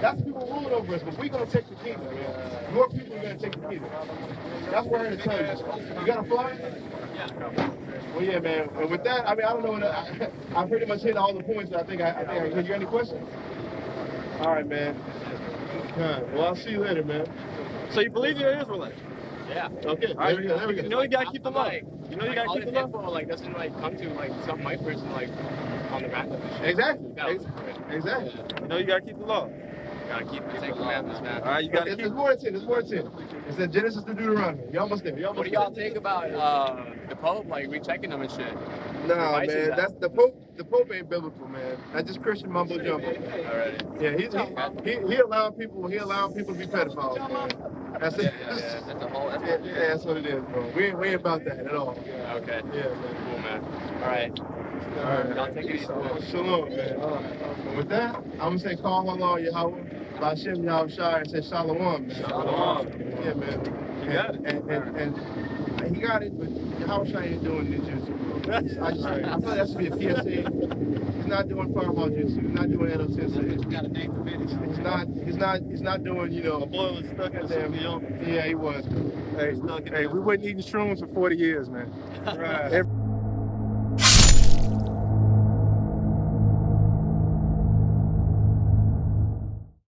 That's the people ruling over us, but we're going to take the kingdom, man. Your people are going to take the kingdom. That's what I'm here to tell you. You got a fly? Yeah. Well, yeah, man. And with that, I mean, I don't know what I pretty much hit all the points that I think I hit. You got any questions? All right, man. Well, I'll see you later, man. So you believe you're an Israelite? Yeah. Okay. There we go. You know you gotta keep the law. You know you gotta keep the law. Info, like, doesn't like come to like some white person like on the random. Exactly. Yeah. Exactly. You know you gotta keep the law. Gotta keep the Ten Commandments, man. All right, you gotta keep. There's more than 10. There's more than 10. It said Genesis to Deuteronomy. You almost there. What do y'all think about the Pope like rechecking them and shit? Nah, man. That's the Pope. The Pope ain't biblical, man. That's just Christian mumbo jumbo. Alright. Yeah, he allowed people. He allowed people to be pedophiles, man. That's it. Yeah, that's a whole. Yeah, that's what it is, bro. We ain't about that at all. Okay. Yeah, man. Cool, man. All right. Y'all take it easy. Shalom, man. With that, I'm gonna say call Allah Yahweh, Ba'Shem Yahushua, and say Shalom, man. Shalom. Yeah, man. You got it. And he got it, but Yahushua ain't doing ninjutsu, bro. I feel that should be a PSA. He's not doing fireball jutsu. He's not doing Edo Sensei. He's not doing, you know. My boy was stuck in the Sukiyomi. Yeah, he was. Hey, we wasn't eating shrooms for 40 years, man. Right.